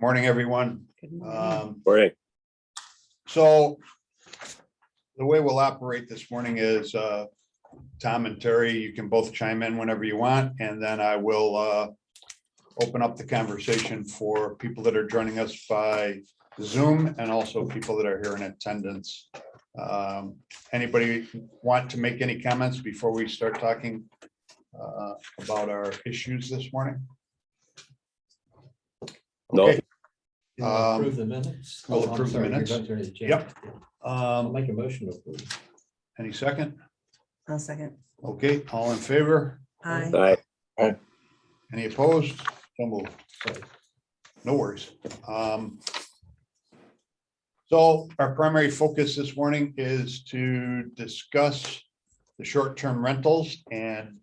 Morning, everyone. Good morning. Morning. So the way we'll operate this morning is Tom and Terry, you can both chime in whenever you want, and then I will open up the conversation for people that are joining us by Zoom and also people that are here in attendance. Anybody want to make any comments before we start talking about our issues this morning? No. Okay. Approve the minutes. We'll I'm approve the sorry, minutes. you're going to the agenda. Yep. I'll make a motion to approve. Any second? I'll second. Okay, all in favor? Aye. Aye. Any opposed? So moved. Sorry. No worries. So our primary focus this morning is to discuss the short-term rentals and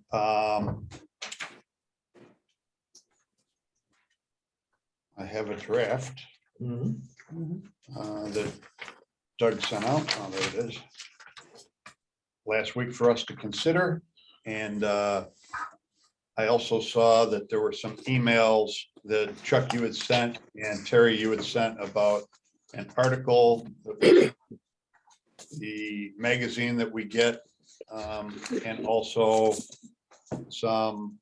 I have a draft Mhm. that Doug sent out. Oh, there it is. Last week for us to consider. And I also saw that there were some emails that Chuck, you had sent, and Terry, you had sent about an article, the magazine that we get, and also some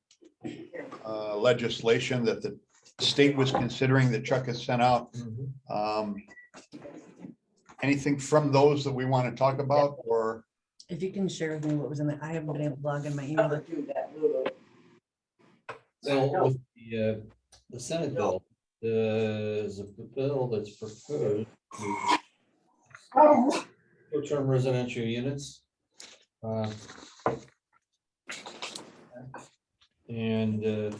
legislation that the state was considering that Chuck has sent out. Mhm. Anything from those that we want to talk about, or? If you can share with me what was in it, I haven't been able to log in my email. Well, with the Senate bill, there's a bill that's proposed to short-term residential units. And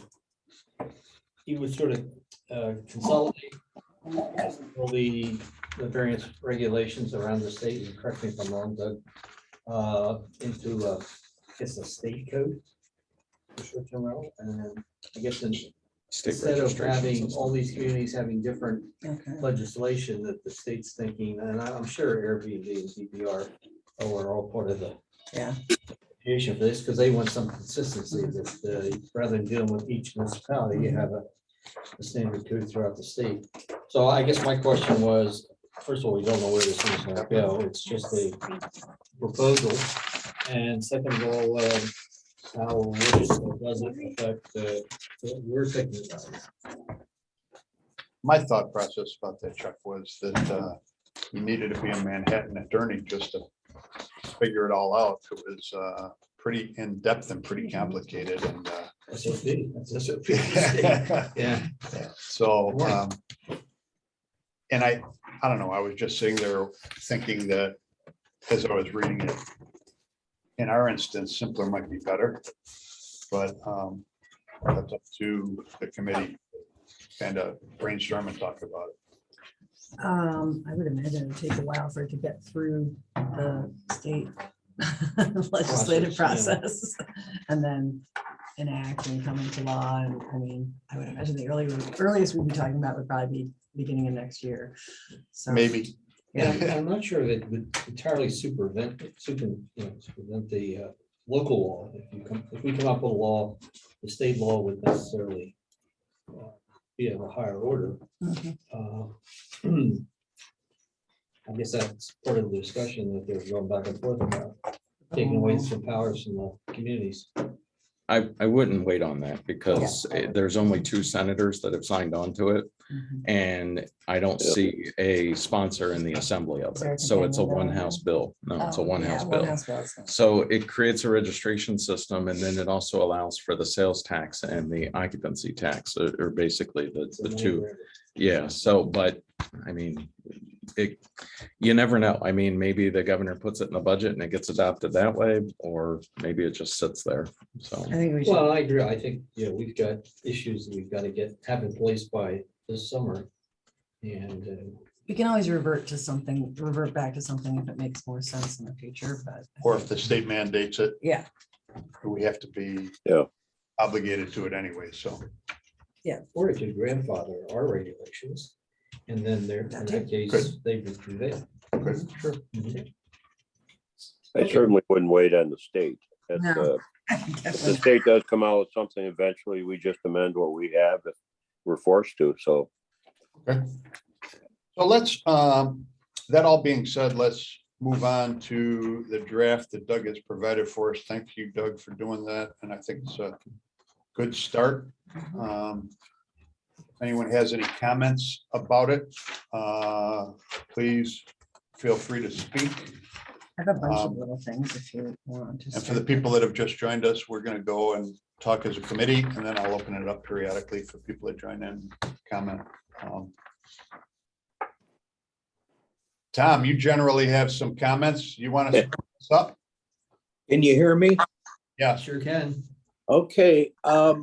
he would sort of consolidate all the various regulations around the state, and correct me if I'm wrong, Doug, into I guess a state code for short-term rental. And I guess instead of having all these communities having different Okay. legislation that the state's thinking, and I'm sure Airbnb and DPR are all part of the Yeah. for this, because they want some consistency that rather than dealing with each municipality, you have a standard code throughout the state. So I guess my question was, first of all, we don't know where this thing is going to go. It's just a proposal. And second of all, how does it affect what we're thinking about? My thought process about that, Chuck, was that you needed to be a Manhattan attorney just to figure it all out. It was pretty in-depth and pretty complicated, and SOP. That's SOP. Yeah. so and I don't know, I was just sitting there thinking that as I was reading it, in our instance, simpler might be better, but that's up to the committee to kind of brainstorm and talk about it. I would imagine it would take a while for it to get through the state legislative process and then enact and come into law. And I mean, I would imagine the earliest we'd be talking about would probably be beginning of next year. So Maybe. Yeah, I'm not sure that it would entirely supervent the local law. If we come up with a law, the state law would necessarily be of a higher order. Mhm. I guess that's part of the discussion that they're going back and forth about, taking away some powers from the communities. I wouldn't wait on that because there's only 2 senators that have signed on to it. Mhm. And I don't see a sponsor in the assembly of it. So it's a one house bill. No, it's a Oh, one yeah, house one bill. house bill, so- So it creates a registration system, and then it also allows for the sales tax and the occupancy tax or basically the 2. Yeah, so, but I mean, you never know. I mean, maybe the governor puts it in the budget and it gets adopted that way, or maybe it just sits there. So, I think we should. Well, I agree. I think, we've got issues that we've got to have in place by this summer. And We can always revert back to something if it makes more sense in the future, but. Or if the state mandates it, Yeah, we have to be Yeah. obligated to it anyway, so. or it could grandfather our regulations. And then in that case, Good. they would prevail. Okay, sure. I certainly wouldn't wait on the state. If No. the state does come out with something eventually, we just amend what we have if we're forced to. So So let's, that all being said, let's move on to the draft that Doug has provided for us. Thank you, Doug, for doing that. And I think it's a good start. If anyone has any comments about it, please feel free to speak. I have a bunch of little things if you want to. And for the people that have just joined us, we're going to go and talk as a committee, and then I'll open it up periodically for people that join in and comment. Tom, you generally have some comments. You want to start us up? Can you hear me? Yeah. Sure can. Okay, I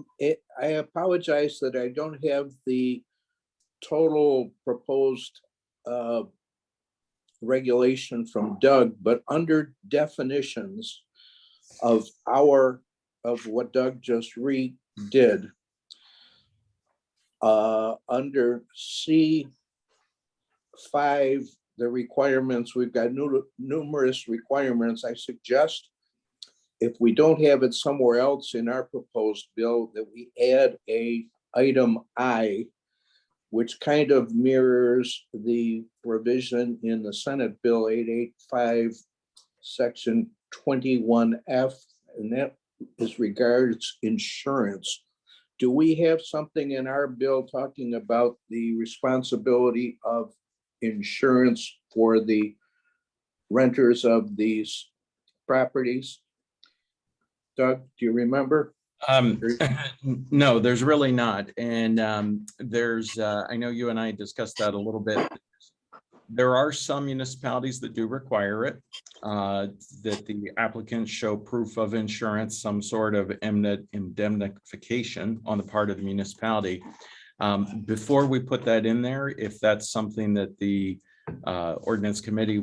apologize that I don't have the total proposed regulation from Doug, but under definitions of what Doug just redid, under C5, the requirements, we've got numerous requirements. I suggest if we don't have it somewhere else in our proposed bill, that we add a item I, which kind of mirrors the provision in the Senate Bill 885, Section 21F, and that is regards insurance. Do we have something in our bill talking about the responsibility of insurance for the renters of these properties? Doug, do you remember? No, there's really not. And there's, I know you and I discussed that a little bit. There are some municipalities that do require it, that the applicants show proof of insurance, some sort of indemnification on the part of the municipality. Before we put that in there, if that's something that the ordinance committee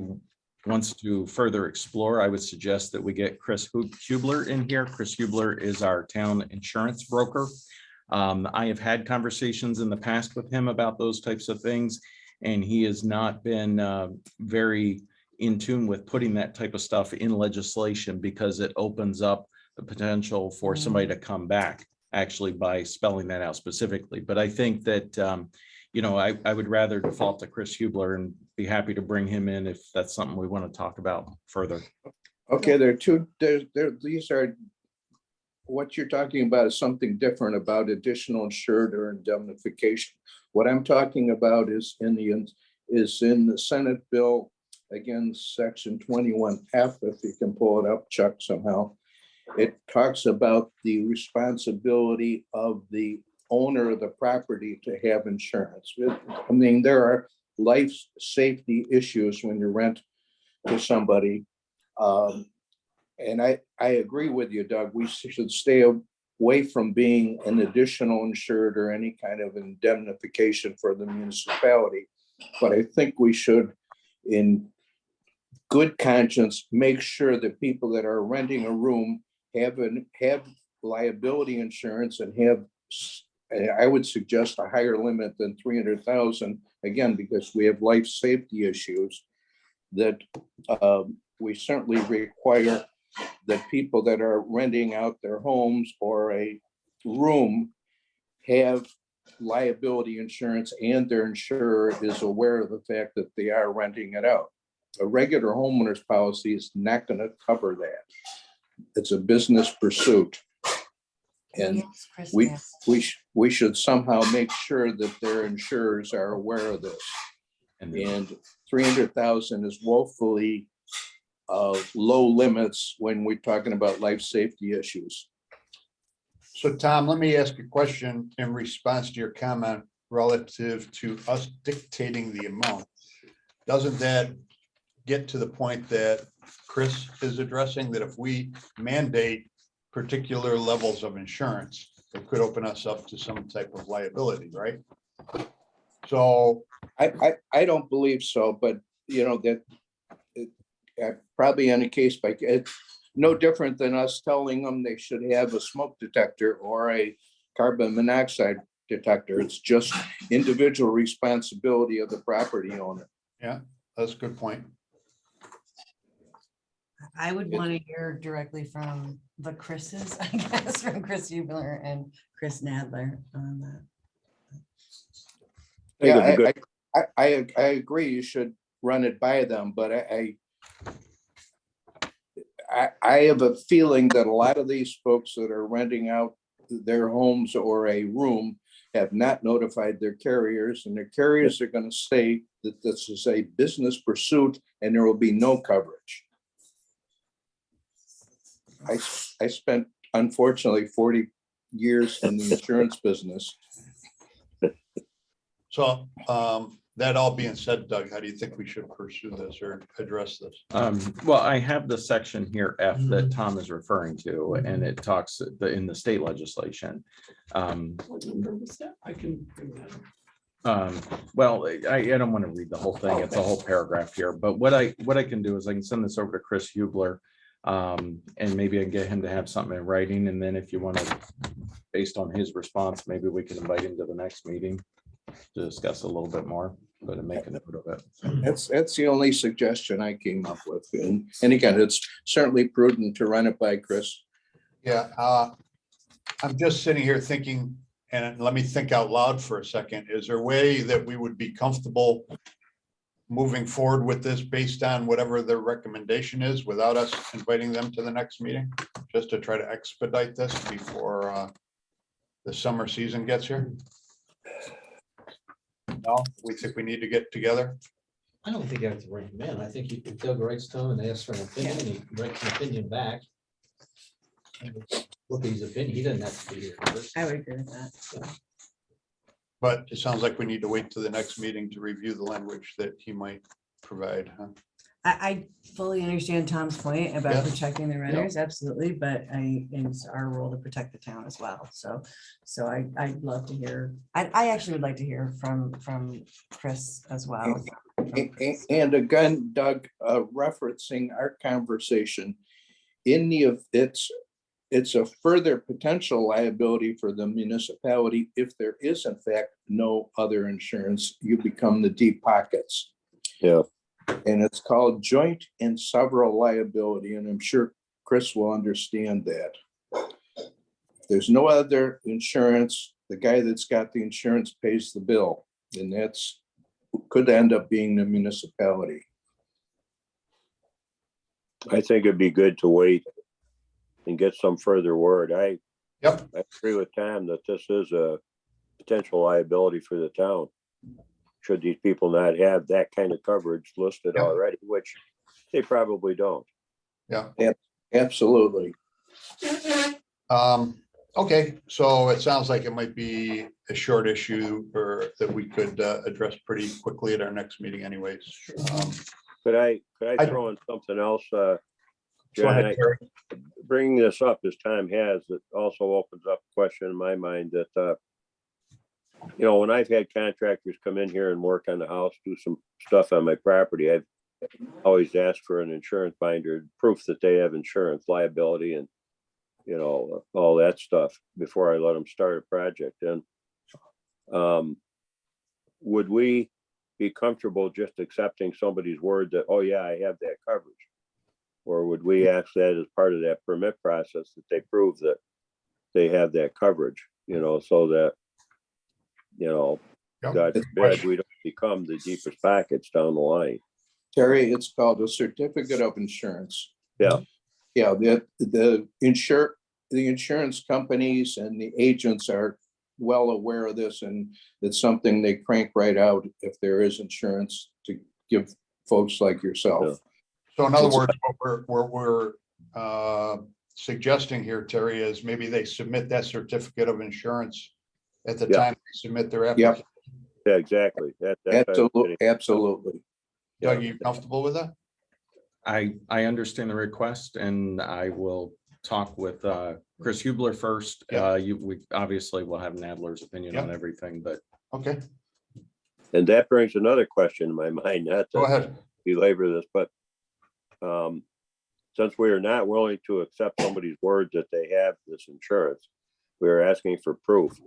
wants to further explore, I would suggest that we get Chris Hubler in here. Chris Hubler is our town insurance broker. I have had conversations in the past with him about those types of things, and he has not been very in tune with putting that type of stuff in legislation, because it opens up the potential for somebody to come back actually by spelling that out specifically. But I think that you know, I would rather default to Chris Hubler and be happy to bring him in if that's something we want to talk about further. Okay, these are, what you're talking about is something different about additional insured or indemnification. What I'm talking about is in the Senate bill, again, Section 21F, if you can pull it up, Chuck, somehow. It talks about the responsibility of the owner of the property to have insurance. I mean, there are life safety issues when you rent to somebody. And I agree with you, Doug. We should stay away from being an additional insured or any kind of indemnification for the municipality. But I think we should, in good conscience, make sure that people that are renting a room have liability insurance and have, I would suggest, a higher limit than 300,000, again, because we have life safety issues, that we certainly require that people that are renting out their homes or a room have liability insurance, and their insurer is aware of the fact that they are renting it out. A regular homeowner's policy is not going to cover that. It's a business pursuit. And we should somehow make sure that their insurers are aware of this. And 300,000 is woefully low limits when we're talking about life safety issues. So Tom, let me ask a question in response to your comment relative to us dictating the amount. Doesn't that get to the point that Chris is addressing, that if we mandate particular levels of insurance, it could open us up to some type of liability, right? So I don't believe so, but you know, that probably on a case by case, no different than us telling them they should have a smoke detector or a carbon monoxide detector. It's just individual responsibility of the property owner. yeah, that's a good point. I would want to hear directly from the Chris's, I guess, from Chris Hubler and Chris Nadler on that. think it'd be Yeah, good. I agree, you should run it by them, but I have a feeling that a lot of these folks that are renting out their homes or a room have not notified their carriers, and their carriers are gonna say that this is a business pursuit and there will be no coverage. I spent unfortunately 40 years in the insurance business. So that all being said, Doug, how do you think we should pursue this or address this? Well, I have the section here F that Tom is referring to, and it talks in the state legislation. I can bring that up. Well, I don't want to read the whole thing. It's a whole paragraph here, but what I can do is I can send this over to Chris Hubler. And maybe I can get him to have something in writing, and then if you want to, based on his response, maybe we can invite him to the next meeting to discuss a little bit more, but to make a note of it. That's the only suggestion I came up with. And again, it's certainly prudent to run it by Chris. Yeah, I'm just sitting here thinking, and let me think out loud for a second. Is there a way that we would be comfortable moving forward with this based on whatever their recommendation is without us inviting them to the next meeting? Just to try to expedite this before the summer season gets here? No, we think we need to get together? I don't think you have to bring him in. I think if Doug writes to him and asks for an opinion, he writes an opinion back. Look at his opinion. He doesn't have to be here first. I would agree with that. But it sounds like we need to wait to the next meeting to review the language that he might provide, huh? I fully understand Tom's point Yeah. about protecting the renters, absolutely, but it's our role to protect the town as well. So I'd love to hear, I actually would like to hear from Chris as well. And again, Doug, referencing our conversation, it's a further potential liability for the municipality if there is in fact no other insurance. You become the deep pockets. Yeah. And it's called joint and several liability, and I'm sure Chris will understand that. If there's no other insurance, the guy that's got the insurance pays the bill, and that's could end up being the municipality. I think it'd be good to wait and get some further word. I agree with Tom that this is a potential liability for the town. Should these people not have that kind of coverage listed already, which they probably don't. Yeah. Absolutely. Okay, so it sounds like it might be a short issue or that we could address pretty quickly at our next meeting anyways. Could I throw in something else? Go John, ahead, Terry. bringing this up as time has, it also opens up a question in my mind that, when I've had contractors come in here and work on the house, do some stuff on my property, I've always asked for an insurance binder, proof that they have insurance, liability, and all that stuff before I let them start a project. And would we be comfortable just accepting somebody's word that, oh yeah, I have that coverage? Or would we ask that as part of that permit process that they prove that they have that coverage, so that, God forbid, we don't become the deepest pockets down the line. Terry, it's called a certificate of insurance. Yeah. Yeah, the insurance companies and the agents are well aware of this, and it's something they crank right out if there is insurance to give folks like yourself. Yeah. So in other words, what we're suggesting here, Terry, is maybe they submit that certificate of insurance at the time they submit their application. Yeah, exactly. Absolutely. Doug, are you comfortable with that? I understand the request, and I will talk with Chris Hubler first. Yeah. We obviously will have Nadler's opinion on everything, but Okay, And that brings another question in my mind, not go to ahead. belabor this, but since we are not willing to accept somebody's word that they have this insurance, we are asking for proof.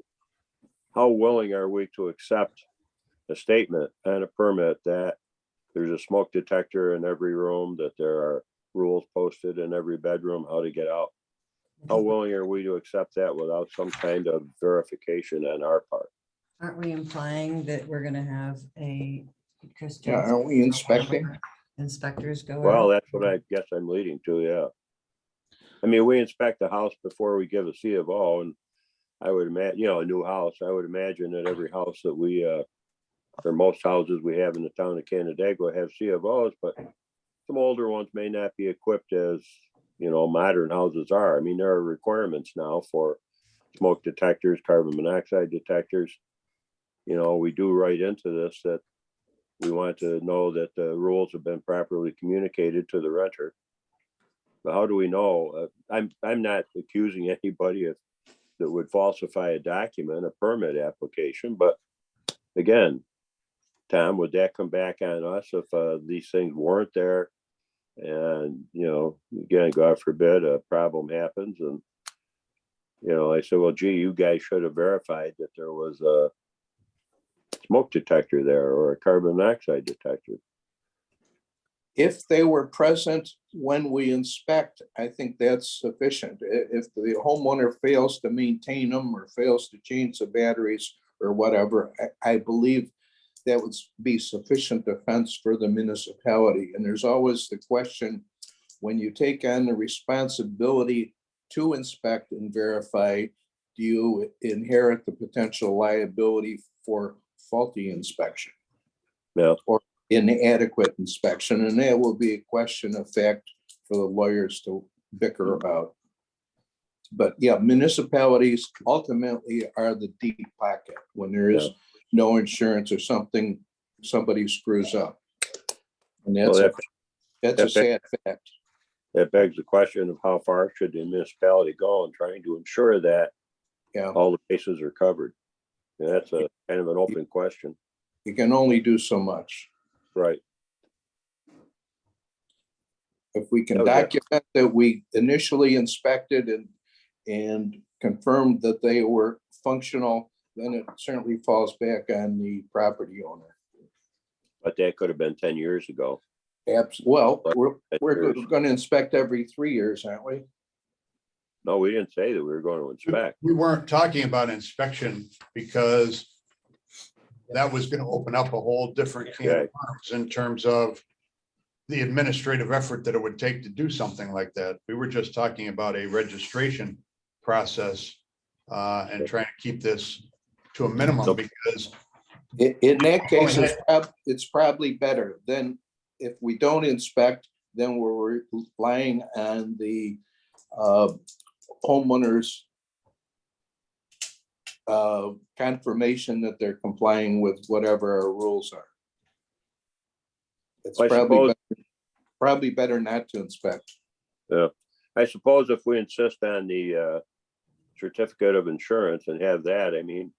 How willing are we to accept a statement and a permit that there's a smoke detector in every room, that there are rules posted in every bedroom, how to get out? How willing are we to accept that without some kind of verification on our part? Aren't we implying that we're gonna have a Chris Yeah, Johnson aren't we inspecting? inspectors go Well, out? that's what I guess I'm leading to, yeah. I mean, we inspect the house before we give a C of O, and I would imagine, you know, a new house, I would imagine that every house that we, or most houses we have in the town of Canandaigua have C of Os, but some older ones may not be equipped as, you know, modern houses are. I mean, there are requirements now for smoke detectors, carbon monoxide detectors. You know, we do write into this that we want to know that the rules have been properly communicated to the renter. But how do we know? I'm not accusing anybody of that would falsify a document, a permit application, but again, Tom, would that come back on us if these things weren't there? And, you know, again, God forbid, a problem happens and, you know, I said, well, gee, you guys should have verified that there was a smoke detector there or a carbon monoxide detector. If they were present when we inspect, I think that's sufficient. If the homeowner fails to maintain them or fails to change the batteries or whatever, I believe that would be sufficient defense for the municipality. And there's always the question, when you take on the responsibility to inspect and verify, do you inherit the potential liability for faulty inspection? Yeah. Or inadequate inspection? And that will be a question of fact for the lawyers to bicker about. But yeah, municipalities ultimately are the deep pocket when there is no insurance or somebody screws up. And that's Well, a sad fact. That begs the question of how far should the municipality go in trying to ensure that Yeah, all the bases are covered? And that's a kind of an open question, you can only do so much. right? If we can Okay. document that we initially inspected and confirmed that they were functional, then it certainly falls back on the property owner. But that could have been 10 years ago. Well, we're 10 years. going to inspect every 3 years, aren't we? No, we didn't say that we were going to inspect. We weren't talking about inspection because that was gonna open up a whole different can of worms in terms of the administrative effort that it would take to do something like that. We were just talking about a registration process and trying to keep this to a minimum because In that case, it's probably better than if we don't inspect, then we're relying on the homeowners confirmation that they're complying with whatever our rules are. It's I suppose- probably better not to inspect. Yeah, I suppose if we insist on the certificate of insurance and have that, I mean,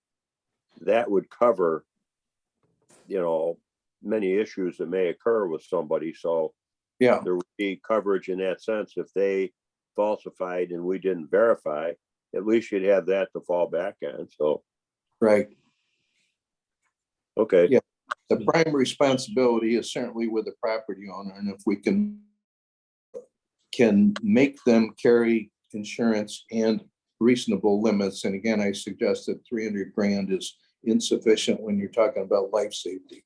that would cover, you know, many issues that may occur with somebody. So Yeah, there would be coverage in that sense. If they falsified and we didn't verify, at least you'd have that to fall back on. So, right. okay. Yeah. The prime responsibility is certainly with the property owner, and if we can make them carry insurance and reasonable limits, and again, I suggest that 300 grand is insufficient when you're talking about life safety.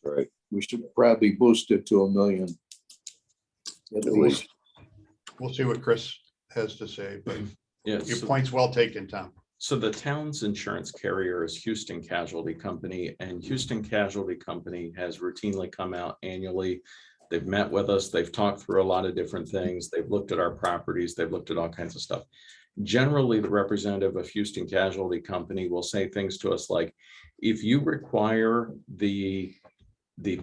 Right. We should probably boost it to $1 million. At least. we'll see what Chris has to say, but Yeah, your so, point's well taken, Tom. so the town's insurance carrier is Houston Casualty Company, and Houston Casualty Company has routinely come out annually. They've met with us, they've talked through a lot of different things, they've looked at our properties, they've looked at all kinds of stuff. Generally, the representative of Houston Casualty Company will say things to us like, if you require the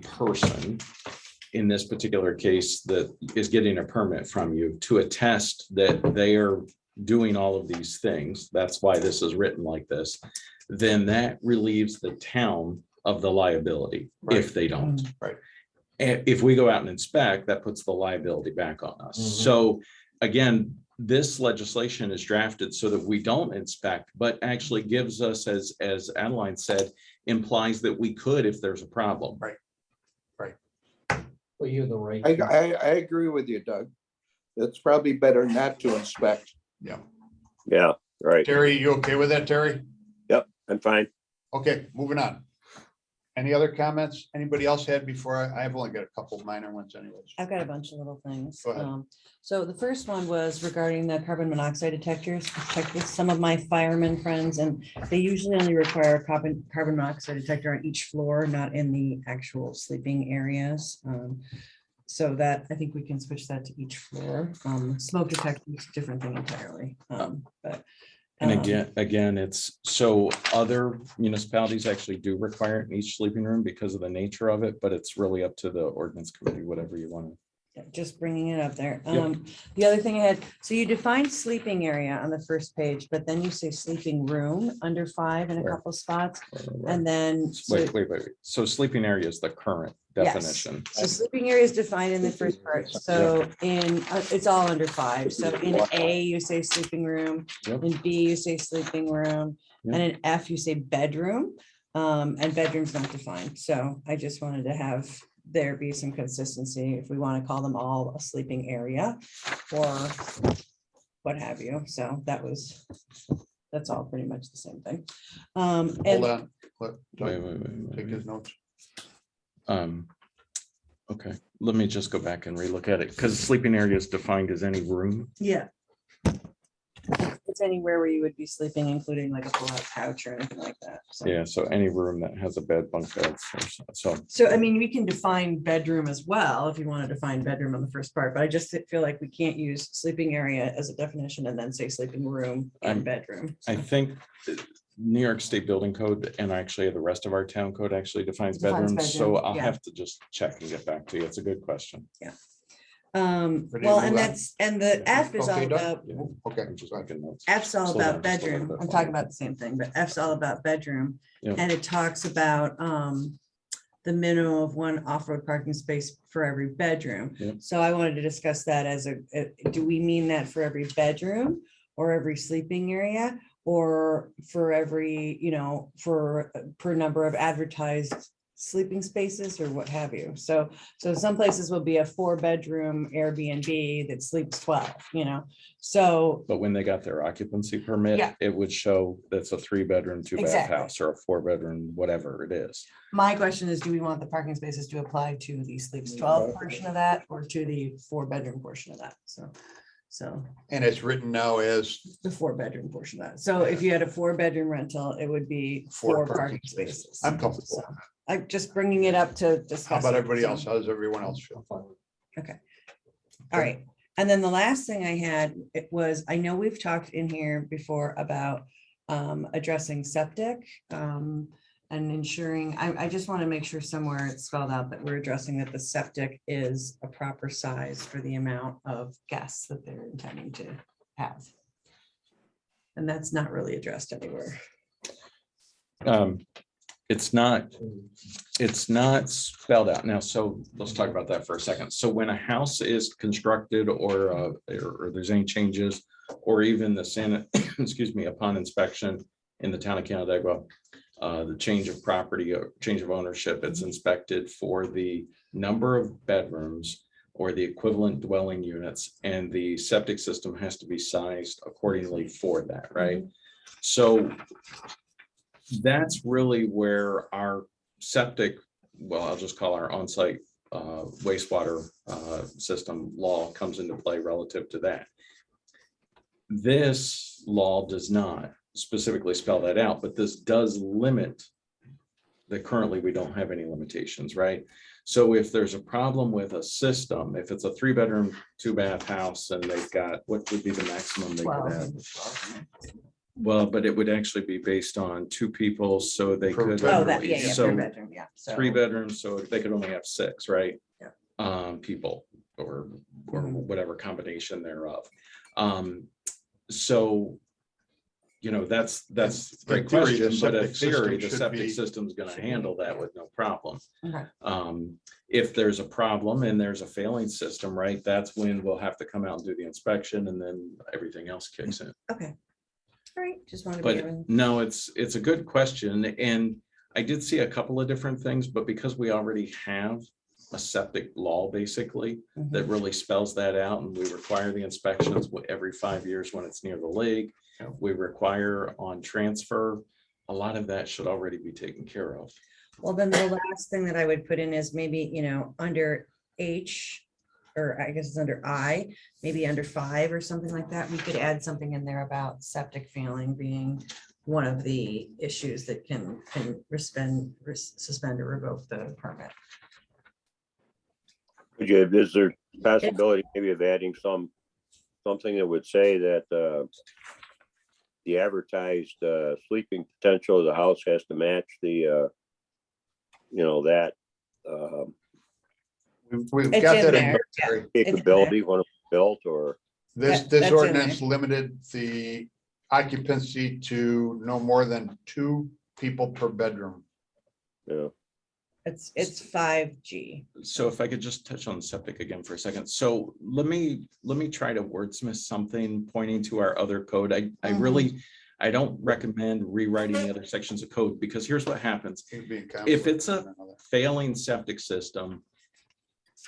person in this particular case that is getting a permit from you to attest that they are doing all of these things, that's why this is written like this, then that relieves the town of the liability if they don't. Right. And if we go out and inspect, that puts the liability back on us. So again, this legislation is drafted so that we don't inspect, but actually gives us, as Adeline said, implies that we could if there's a problem. Right. Well, you have the right. I agree with you, Doug. It's probably better not to inspect. Yeah. Yeah, right. Terry, you okay with that, Terry? Yep, I'm fine. Okay, moving on. Any other comments anybody else had before? I've only got a couple minor ones anyways. I've got a bunch of little things. Go ahead. So the first one was regarding the carbon monoxide detectors. I checked with some of my firemen friends, and they usually only require a carbon monoxide detector on each floor, not in the actual sleeping areas. So that, I think we can switch that to each floor. Smoke detector is a different thing entirely. But And again, it's so other municipalities actually do require it in each sleeping room because of the nature of it, but it's really up to the ordinance committee, whatever you want to. just bringing it up there. Yep. The other thing I had, so you define sleeping area on the first page, but then you say sleeping room under 5 in a Where? couple spots. And then, so Wait. So sleeping area is the current Yes. definition. so sleeping area is defined in the first part. So in, it's all under 5. So in A, you say sleeping room. Yep. In B, you say sleeping room. Yep. And in F, you say bedroom. And bedroom's not defined. So I just wanted to have there be some consistency if we want to call them all a sleeping area or what have you. So that's all pretty much the same thing. Hold And on. Take Wait. his notes. Okay, let me just go back and relook at it because sleeping area is defined as any room. yeah. It's anywhere where you would be sleeping, including like a pull-out couch or anything like that. So. Yeah, so any room that has a bed, bunk beds. So So, I mean, we can define bedroom as well, if you want to define bedroom on the first part, but I just feel like we can't use sleeping area as a definition and then say sleeping room and bedroom. I think New York State Building Code and actually the rest of our town code actually defines Defines bedrooms. So bedroom, I'll yeah. have to just check and get back to you. It's a good question. Well, and the F is all Okay, Doug? about, Yeah. Okay. I'm just making notes. F's all Slow about down just a little bedroom. bit I'm for talking me. about the same thing, but F's all about bedroom. Yeah. And it talks about the minimum of 1 off-road parking space for every bedroom. Yeah. So I wanted to discuss that as do we mean that for every bedroom or every sleeping area? Or for every, per number of advertised sleeping spaces or what have you. So some places will be a 4-bedroom Airbnb that sleeps 12, so. But when they got their occupancy permit, Yeah. it would show that's a 3-bedroom, 2-bath Exactly. house or a 4-bedroom, whatever it is. My question is, do we want the parking spaces to apply to the sleeps 12 portion of that or to the 4-bedroom portion of that? So And it's written now as the 4-bedroom portion of that. So if you had a 4-bedroom rental, it would be 4 parking spaces. I'm comfortable. So I'm just bringing it up to discuss. How about it, everybody so. else? How does everyone else feel? All right. And then the last thing I had, it was, I know we've talked in here before about addressing septic and ensuring, I just want to make sure somewhere it's spelled out that we're addressing that the septic is a proper size for the amount of guests that they're intending to have. And that's not really addressed anywhere. It's not spelled out now. So let's talk about that for a second. So when a house is constructed or there's any changes, or even the Senate, excuse me, upon inspection in the town of Canandaigua, the change of property or change of ownership, it's inspected for the number of bedrooms or the equivalent dwelling units, and the septic system has to be sized accordingly for that, right? So that's really where our septic, well, I'll just call our on-site wastewater system law comes into play relative to that. This law does not specifically spell that out, but this does limit that currently we don't have any limitations, right? So if there's a problem with a system, if it's a 3-bedroom, 2-bath house and they've got, what would be the maximum they could have? Well, but it would actually be based on 2 people, so they Per could. bedroom. Oh, that, yeah, So 3-bedroom, yeah. So 3 bedrooms, so they could only have 6, right? Yeah. People or Mhm. whatever combination thereof. So, that's a great In theory, the question, but in septic system theory, the should septic be- system's gonna handle that with no problem. Okay. If there's a problem and there's a failing system, right, that's when we'll have to come out and do the inspection and then everything else kicks in. Okay. All right, just wanted to be. But no, it's a good question, and I did see a couple of different things, but because we already have a septic law basically that really spells that out, and we require the inspections every 5 years when it's near the lake. We require on transfer a lot of that should already be taken care of. Well, then the last thing that I would put in is maybe, under H, or I guess it's under I, maybe under 5 or something like that. We could add something in there about septic failing being one of the issues that can suspend or revoke the permit. Is there possibility maybe of adding something that would say that the advertised sleeping potential of the house has to match the that We've It's got in that in there, there. capability when it's built, or This That's in ordinance limited the occupancy to no more than 2 people per bedroom. It's 5G. So if I could just touch on septic again for a second. So let me try to wordsmith something pointing to our other code. I don't recommend rewriting the other sections of code, because here's what happens. If it's a failing septic system,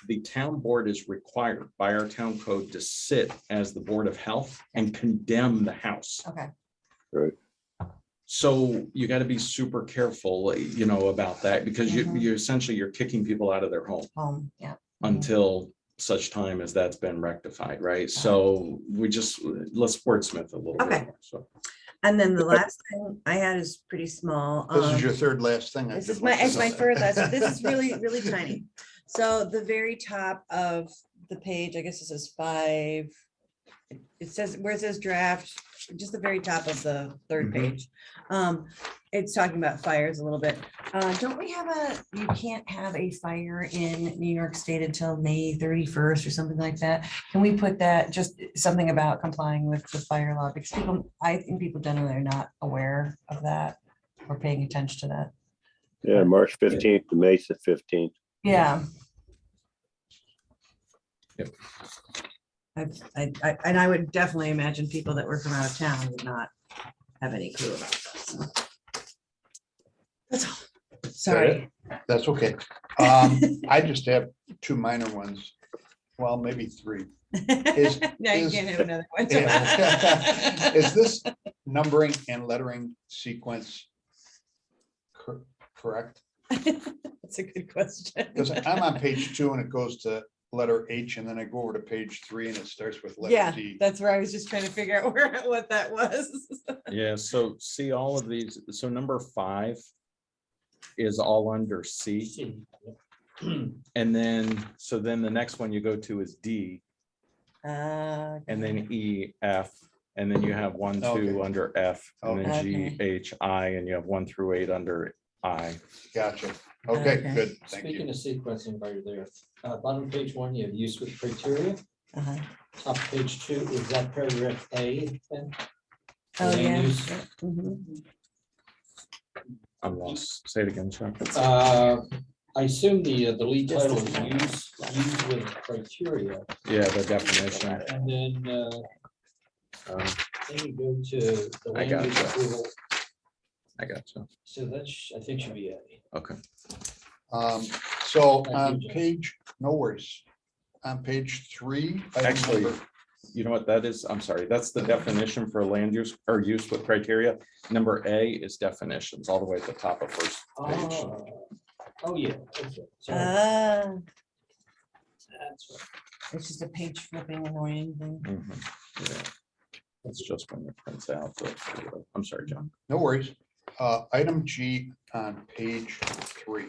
the town board is required by our town code to sit as the Board of Health and condemn the house. Okay. right? So you got to be super careful, about that, because you essentially you're kicking people out of their home Yeah. until such time as that's been rectified, right? So let's wordsmith a little Okay. bit more. So And then the last thing I had is pretty small. This is your third last thing. This is my first, this is really, really tiny. So the very top of the page, I guess this is 5. It says, where it says draft, just the very top of the third page. It's talking about fires a little bit. Don't we have you can't have a fire in New York State until May 31st or something like that? Can we put that, just something about complying with the fire law? Because I think people generally are not aware of that or paying attention to that. Yeah, March 15th to May 15th. Yeah. Yep. I would definitely imagine people that were from out of town would not have any clue about that. So. That's all. Sorry. That's okay. I just have 2 minor ones. Well, maybe 3. Now you can't have another one. Is this numbering and lettering sequence correct? That's a good question. Because I'm on page 2 and it goes to letter H, and then I go over to page 3 and it starts with Yeah, letter D. that's where I was just trying to figure out what that was. yeah, so see all of these. So number 5 is all under C. And then the next one you go to is D, and then E, F, and then you have 1, 2 Okay. under F, and then G, Okay. H, I, and you have 1 through 8 under I. Gotcha. Okay, Okay. good. Thank Speaking you. of sequencing while you're there, bottom page 1, you have use with criteria. Uh-huh. Top page 2, is that paragraph A then? Oh, Land yeah. use? Mhm. I'm lost. Say it again, Chuck. I assume the lead Just title a is second. use with criteria, Yeah, the definition. and then Um, then you go to the I land use gotcha. approval. I got you. So that I think should be A. Okay. So Thank you, on Jim. page, no worries. On page 3. item Actually, number- you know what that is? I'm sorry. That's the definition for land use or use with criteria. Number A is definitions, all the way at the top of first page. Oh, yeah. Okay. Sorry. Ah, That's right. it's just a page flipping annoying thing. Mhm. Yeah. That's just when it prints out. I'm sorry, John. No worries. Item G on page 3.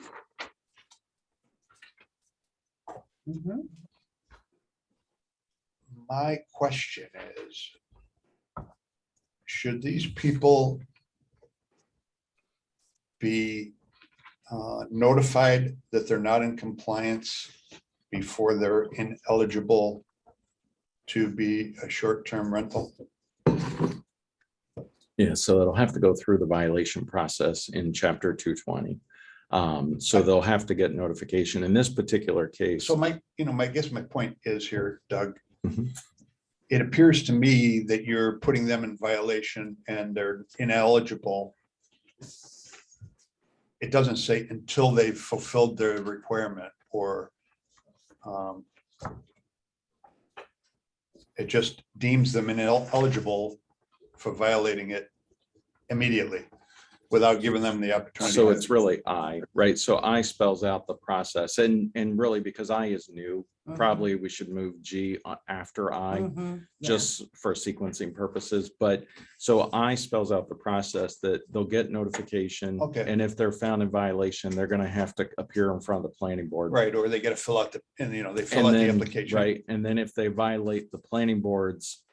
Mhm. My question is, should these people be notified that they're not in compliance before they're ineligible to be a short-term rental? Yeah, so it'll have to go through the violation process in chapter 220. So they'll have to get notification in this particular case. So my point is here, Doug, Mhm. it appears to me that you're putting them in violation and they're ineligible. It doesn't say until they've fulfilled their requirement, or it just deems them ineligible for violating it immediately. without giving them the opportunity. So it's really I, right? So I spells out the process and really because I is new, probably we should move G after I, Mhm, yeah. just for sequencing purposes. But so I spells out the process that they'll get notification. Okay. And if they're found in violation, they're going to have to appear in front of the planning board. Right, or they got to fill out and they fill And out the then, application. right, and then if they violate the planning boards,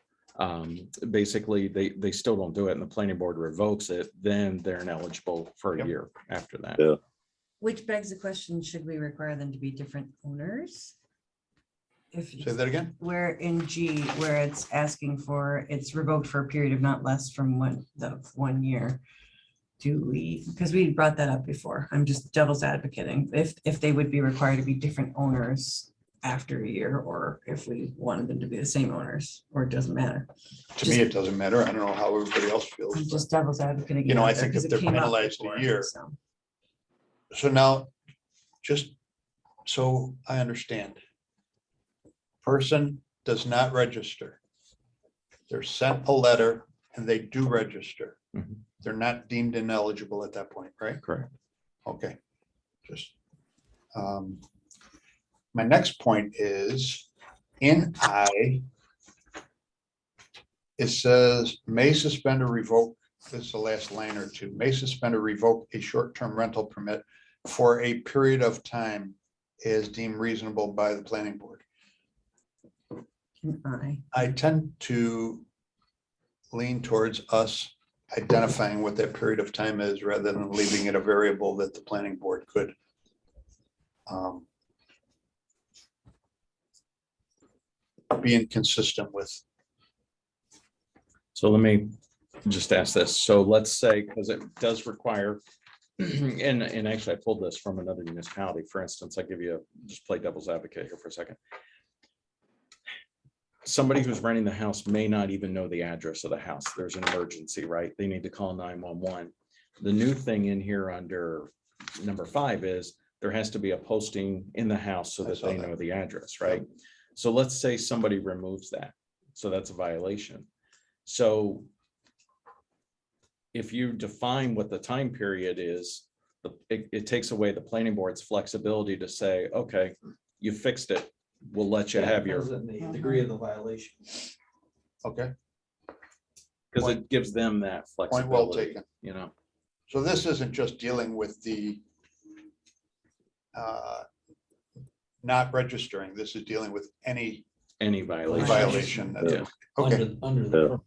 basically, they still don't do it and the planning board revokes it, then they're ineligible for a Yep. year after that. Yeah. Which begs the question, should we require them to be different owners? If, Say that again? where in G, where it's asking for, it's revoked for a period of not less from 1 year. Do we, because we brought that up before, I'm just devil's advocating, if they would be required to be different owners after a year, or if we wanted them to be the same owners, or it doesn't matter. To me, it doesn't matter. I don't know how everybody else feels. I'm but- just devil's advocating. You know, I out there, think 'cause if it they're came up penalized a before, year, so. So now, just so I understand. Person does not register. They're sent a letter and they do register. Mhm. They're not deemed ineligible at that point, right? Correct. Okay. Just. My next point is in I. It says may suspend or revoke, this is the last line or two, may suspend or revoke a short-term rental permit for a period of time as deemed reasonable by the planning board. I tend to lean towards us identifying what that period of time is rather than leaving it a variable that the planning board could be inconsistent with. So let me just ask this. So let's say, because it does require, and actually I pulled this from another municipality. For instance, I give you, just play devil's advocate here for a second. Somebody who's renting the house may not even know the address of the house. There's an emergency, right? They need to call 911. The new thing in here under number 5 is there has to be a posting in the house so I that saw they that. know the address, right? So let's say somebody removes that. So that's a violation. So if you define what the time period is, it takes away the planning board's flexibility to say, okay, you fixed it. We'll let you have your, Depends on the degree of the violation. Okay, because it gives them that point well flexibility, taken. you know. So this isn't just dealing with the not registering. This is dealing with any Any violation. violation. that- Yeah. Okay, Under the.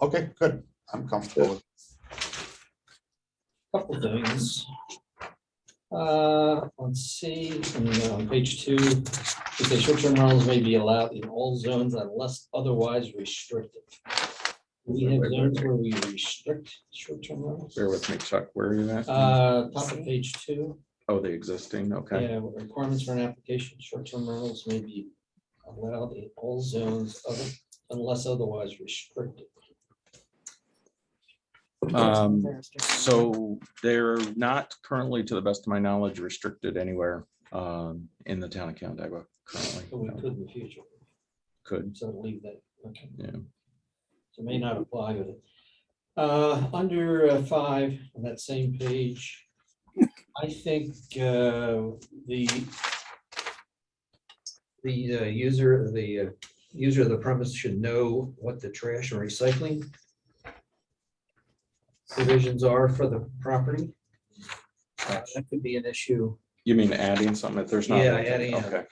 okay, good. I'm comfortable with. Couple things. Let's see, on page 2, it says short-term rentals may be allowed in all zones unless otherwise restricted. We have zones where we restrict short-term rentals. Bear with me, Chuck. Where are you at? Top of page 2, Oh, the existing, okay. yeah, requirements for an application, short-term rentals may be allowed in all zones unless otherwise restricted. So they're not currently, to the best of my knowledge, restricted anywhere in the town of Canandaigua currently. So we could in the future, Could, so leave that, okay. yeah. So may not apply with it. Under 5 on that same page, I think the user of the premise should know what the trash and recycling provisions are for the property. That could be an issue, You mean adding something if there's not? Yeah, adding, Okay,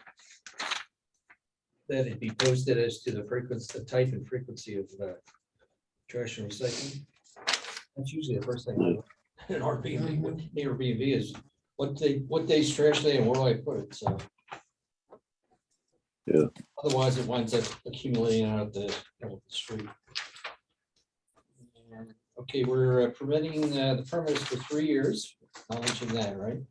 that it be posted as to the frequency, the type and frequency of trash and recycling. That's usually the first thing I do in Airbnb, with Airbnb is what day's trash day and where do I put it, so. Yeah. Otherwise, it winds up accumulating out the street. Okay, we're permitting the permits for 3 years, acknowledging that, right?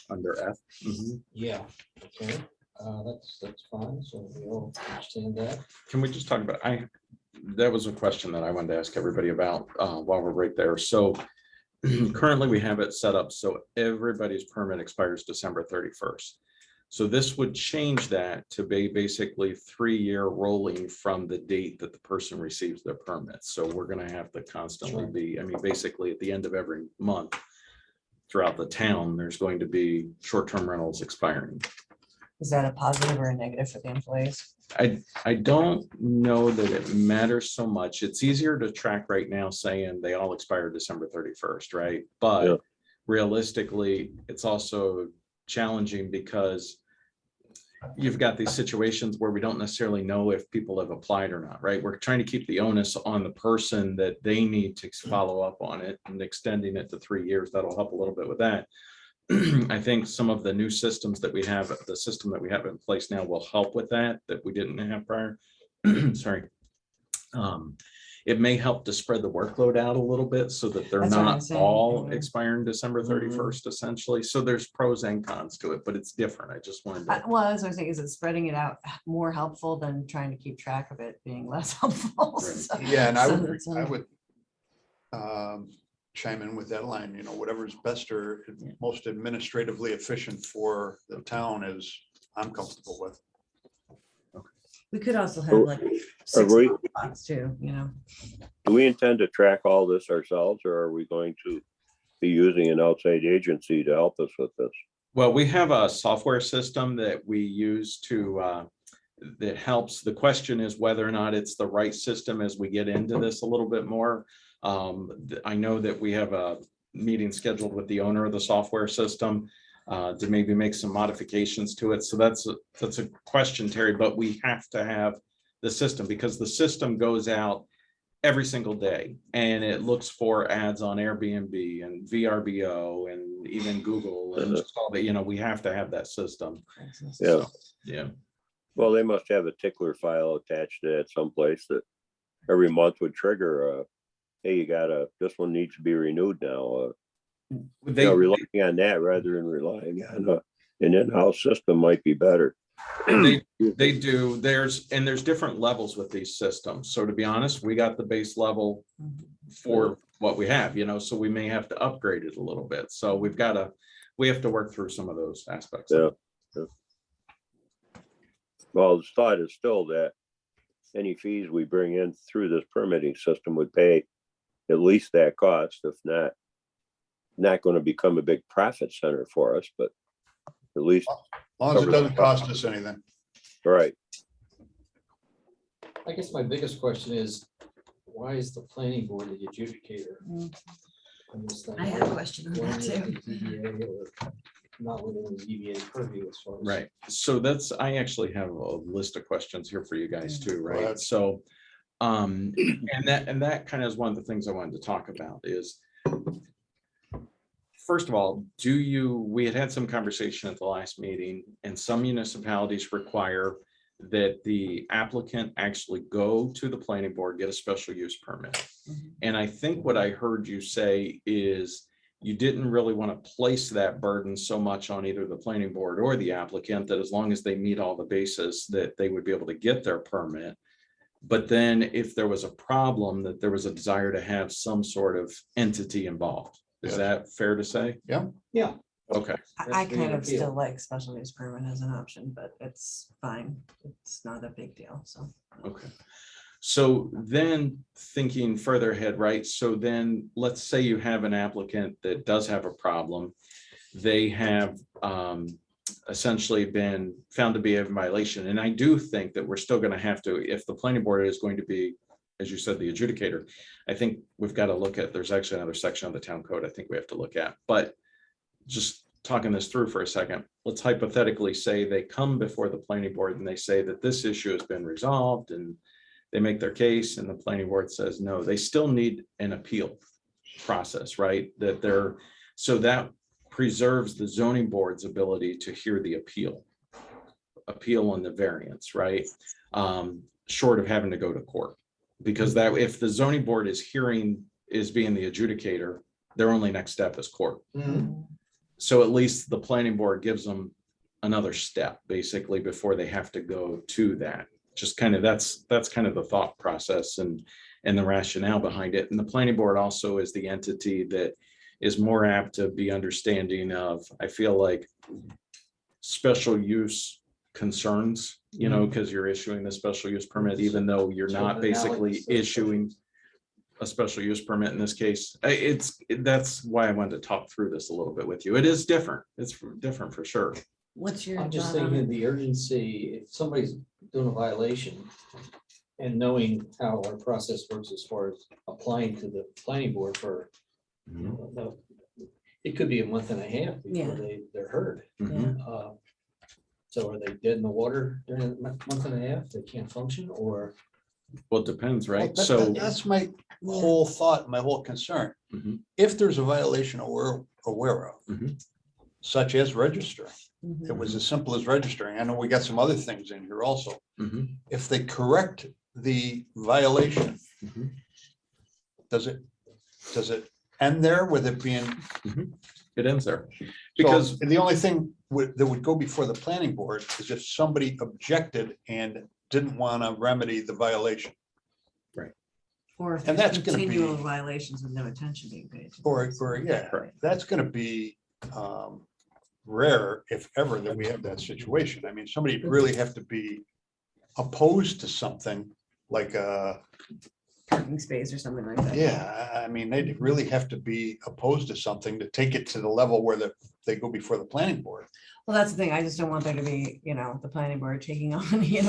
under F. Mhm. Yeah. Okay, that's fine, so we all understand that. Can we just talk about, that was a question that I wanted to ask everybody about while we're right there. So currently we have it set up so everybody's permit expires December 31st. So this would change that to be basically 3-year rolling from the date that the person receives their permit. So we're gonna have to constantly Sure. be, I mean, basically at the end of every month throughout the town, there's going to be short-term rentals expiring. Is that a positive or a negative for the employees? I don't know that it matters so much. It's easier to track right now saying they all expire December 31st, right? Yeah. But realistically, it's also challenging because you've got these situations where we don't necessarily know if people have applied or not, right? We're trying to keep the onus on the person that they need to follow up on it, and extending it to 3 years. That'll help a little bit with that. I think some of the new systems that we have, the system that we have in place now will help with that we didn't have prior. Sorry. It may help to spread the workload out a little bit so that they're That's what I'm not saying, all yeah. expiring December Mhm. 31st essentially. So there's pros and cons to it, but it's different. I just wanted to. Well, that's what I'm saying, is it spreading it out more helpful than trying to keep track of it being less helpful? Right. So- Yeah, and I so would, that's, I would chime in with that line, whatever's best or most administratively efficient for the town is, I'm comfortable with. We could also have So, like 6 we- spots too, Do we intend to track all this ourselves, or are we going to be using an outside agency to help us with this? Well, we have a software system that we use to, that helps. The question is whether or not it's the right system as we get into this a little bit more. I know that we have a meeting scheduled with the owner of the software system to maybe make some modifications to it. So that's a question, Terry, but we have to have the system because the system goes out every single day and it looks for ads on Airbnb and VRBO and even Google and just all that, we have to have that system. Yeah. So, yeah. Well, they must have a tickler file attached to it someplace that every month would trigger, hey, this one needs to be renewed now. Relying on that rather than relying on an in-house system might be better. They do. There's different levels with these systems. So to be honest, we got the base level for what we have, so we may have to upgrade it a little bit. So we have to work through some of those aspects. Yeah. Well, the thought is still that any fees we bring in through this permitting system would pay at least that cost, if not going to become a big profit center for us, but at least. As long as it doesn't cost us anything. Right. I guess my biggest question is, why is the planning board the adjudicator? on this thing? I had a question on Why that isn't too. the ZBA or Not within the ZBA purview as far as. Right. So I actually have a list of questions here for you guys too, Go right? ahead. So, and that kind of is one of the things I wanted to talk about is, first of all, we had some conversation at the last meeting, and some municipalities require that the applicant actually go to the planning board, get a special use permit. And I think what I heard you say is you didn't really want to place that burden so much on either the planning board or the applicant, that as long as they meet all the bases, that they would be able to get their permit. But then if there was a problem, that there was a desire to have some sort of entity involved. Is Yes. that fair to say? Yeah, Okay. I That's the kind of appeal. still like special use permit as an option, but it's fine. It's not a big deal, so. Okay. So then thinking further ahead, right? So then let's say you have an applicant that does have a problem. They have essentially been found to be a violation. And I do think that we're still going to have to, if the planning board is going to be, as you said, the adjudicator, I think we've got to look at, there's actually another section of the town code I think we have to look at. But just talking this through for a second, let's hypothetically say they come before the planning board and they say that this issue has been resolved, and they make their case and the planning board says no. They still need an appeal process, right? So that preserves the zoning board's ability to hear the appeal on the variance, right? Short of having to go to court, because that if the zoning board is being the adjudicator, their only next step is court. So at least the planning board gives them another step basically before they have to go to that. Just kind of that's kind of the thought process and the rationale behind it. And the planning board also is the entity that is more apt to be understanding of, I feel like, special use concerns, you know, because you're issuing the special use permit, even though you're So not then now basically it's a special issuing a special use permit in this case. That's why I wanted to talk through this a little bit with you. It is different. It's different for sure. What's your? I'm just thought on thinking it? the urgency, if somebody's doing a violation and knowing how our process works as far as applying to the planning board for, it could be a month and a half Yeah. before they're heard. Mhm. So are they dead in the water during a month and a half? They can't function, or? Well, it depends, right? Well, So, that's my whole thought, my whole concern. Mhm. If there's a violation we're aware of, Mhm. such as registering, Mhm. it was as simple as registering. I know we got some other things in here also. Mhm. If they correct the violation, Mhm. does it end there with it being? It ends there. Because Because the only thing that would go before the planning board is if somebody objected and didn't want to remedy the violation. Or if And there's that's gonna be- continual violations with no attention being paid. to Or, them. yeah, Correct. that's gonna be rare, if ever, that we have that situation. I mean, somebody really have to be opposed to something like, Parking space or something like that. yeah, I mean, they'd really have to be opposed to something to take it to the level where they go before the planning board. Well, that's the thing. I just don't want there to be, the planning board taking on,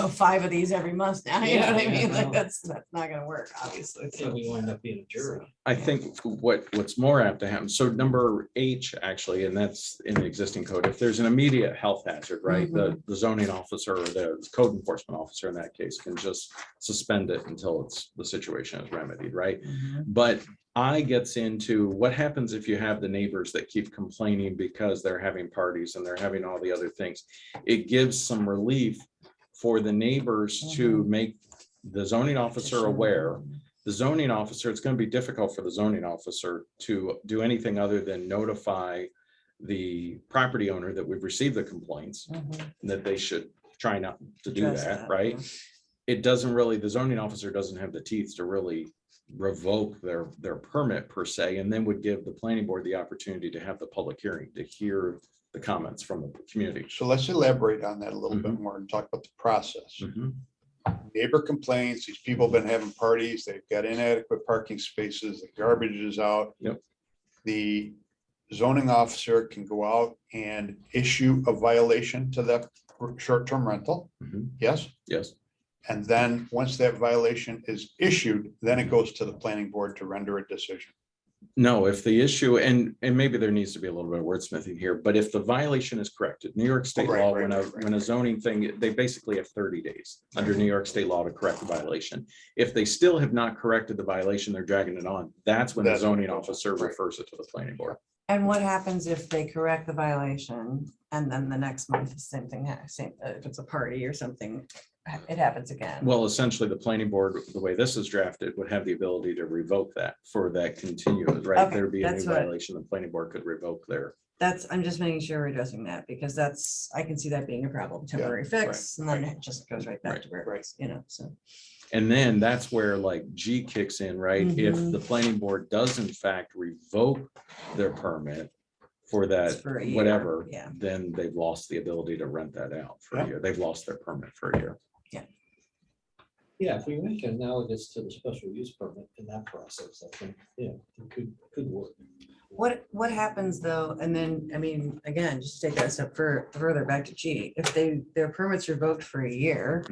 5 of these every month now. You know what I Yeah, mean? Like no. that's not gonna work, obviously. Yeah, So we wind up being a jury. I think what's more apt to happen, so number H actually, and that's in the existing code, if there's an immediate health hazard, right? The zoning officer or the code enforcement officer in that case can just suspend it until the situation is remedied, right? But I gets into what happens if you have the neighbors that keep complaining because they're having parties and they're having all the other things. It gives some relief for the neighbors to make the zoning officer aware. The zoning officer, it's going to be difficult for the zoning officer to do anything other than notify the property owner that we've received the complaints, that they should try not to do Address that, that, right? yeah. It doesn't really, the zoning officer doesn't have the teeth to really revoke their permit per se, and then would give the planning board the opportunity to have the public hearing to hear the comments from the community. So let's elaborate on that a little bit more and talk about the process. Neighbor complains, these people have been having parties, they've got inadequate parking spaces, the garbage is out. Yep. The zoning officer can go out and issue a violation to that short-term rental. Yes, Yes. and then once that violation is issued, then it goes to the planning board to render a decision. No, if the issue, and maybe there needs to be a little bit of wordsmithing here, but if the violation is corrected, New York state Right, law, right, right. when a zoning thing, they basically have 30 days under New York state law to correct the violation. If they still have not corrected the violation, they're dragging it on. That's when the That's when it zoning goes on, officer right. refers it to the planning board. And what happens if they correct the violation and then the next month, the same thing, if it's a party or something, it happens again? Well, essentially, the planning board, the way this is drafted, would have the ability to revoke that for that continuous, right? If Okay, there'd be a new that's what- violation, the planning board could revoke I'm just making sure we're addressing that because I can see that being a problem, temporary fix, and then it just goes right back to where it was, so. And then that's where like G kicks in, right? If the planning board does in fact revoke their permit for that, It's for a year, whatever, yeah. then they've lost the ability to rent that out for a Yeah. year. They've lost their permit for a year. Yeah, if we make it analogous to the special use permit in that process, I think, yeah, it could work. What happens though, and then, I mean, again, just take that a step further back to G, if their permit's revoked for a year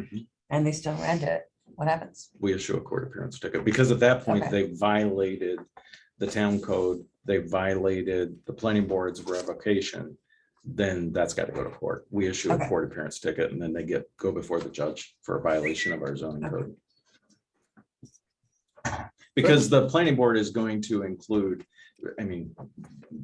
and they still rent it, what happens? We issue a court appearance ticket because at that point Okay. they violated the town code, they violated the planning board's revocation. Then that's got to go to court. We issue a Okay. court appearance ticket and then they go before the judge for a violation of our zoning code. Because the planning board is going to include, I mean,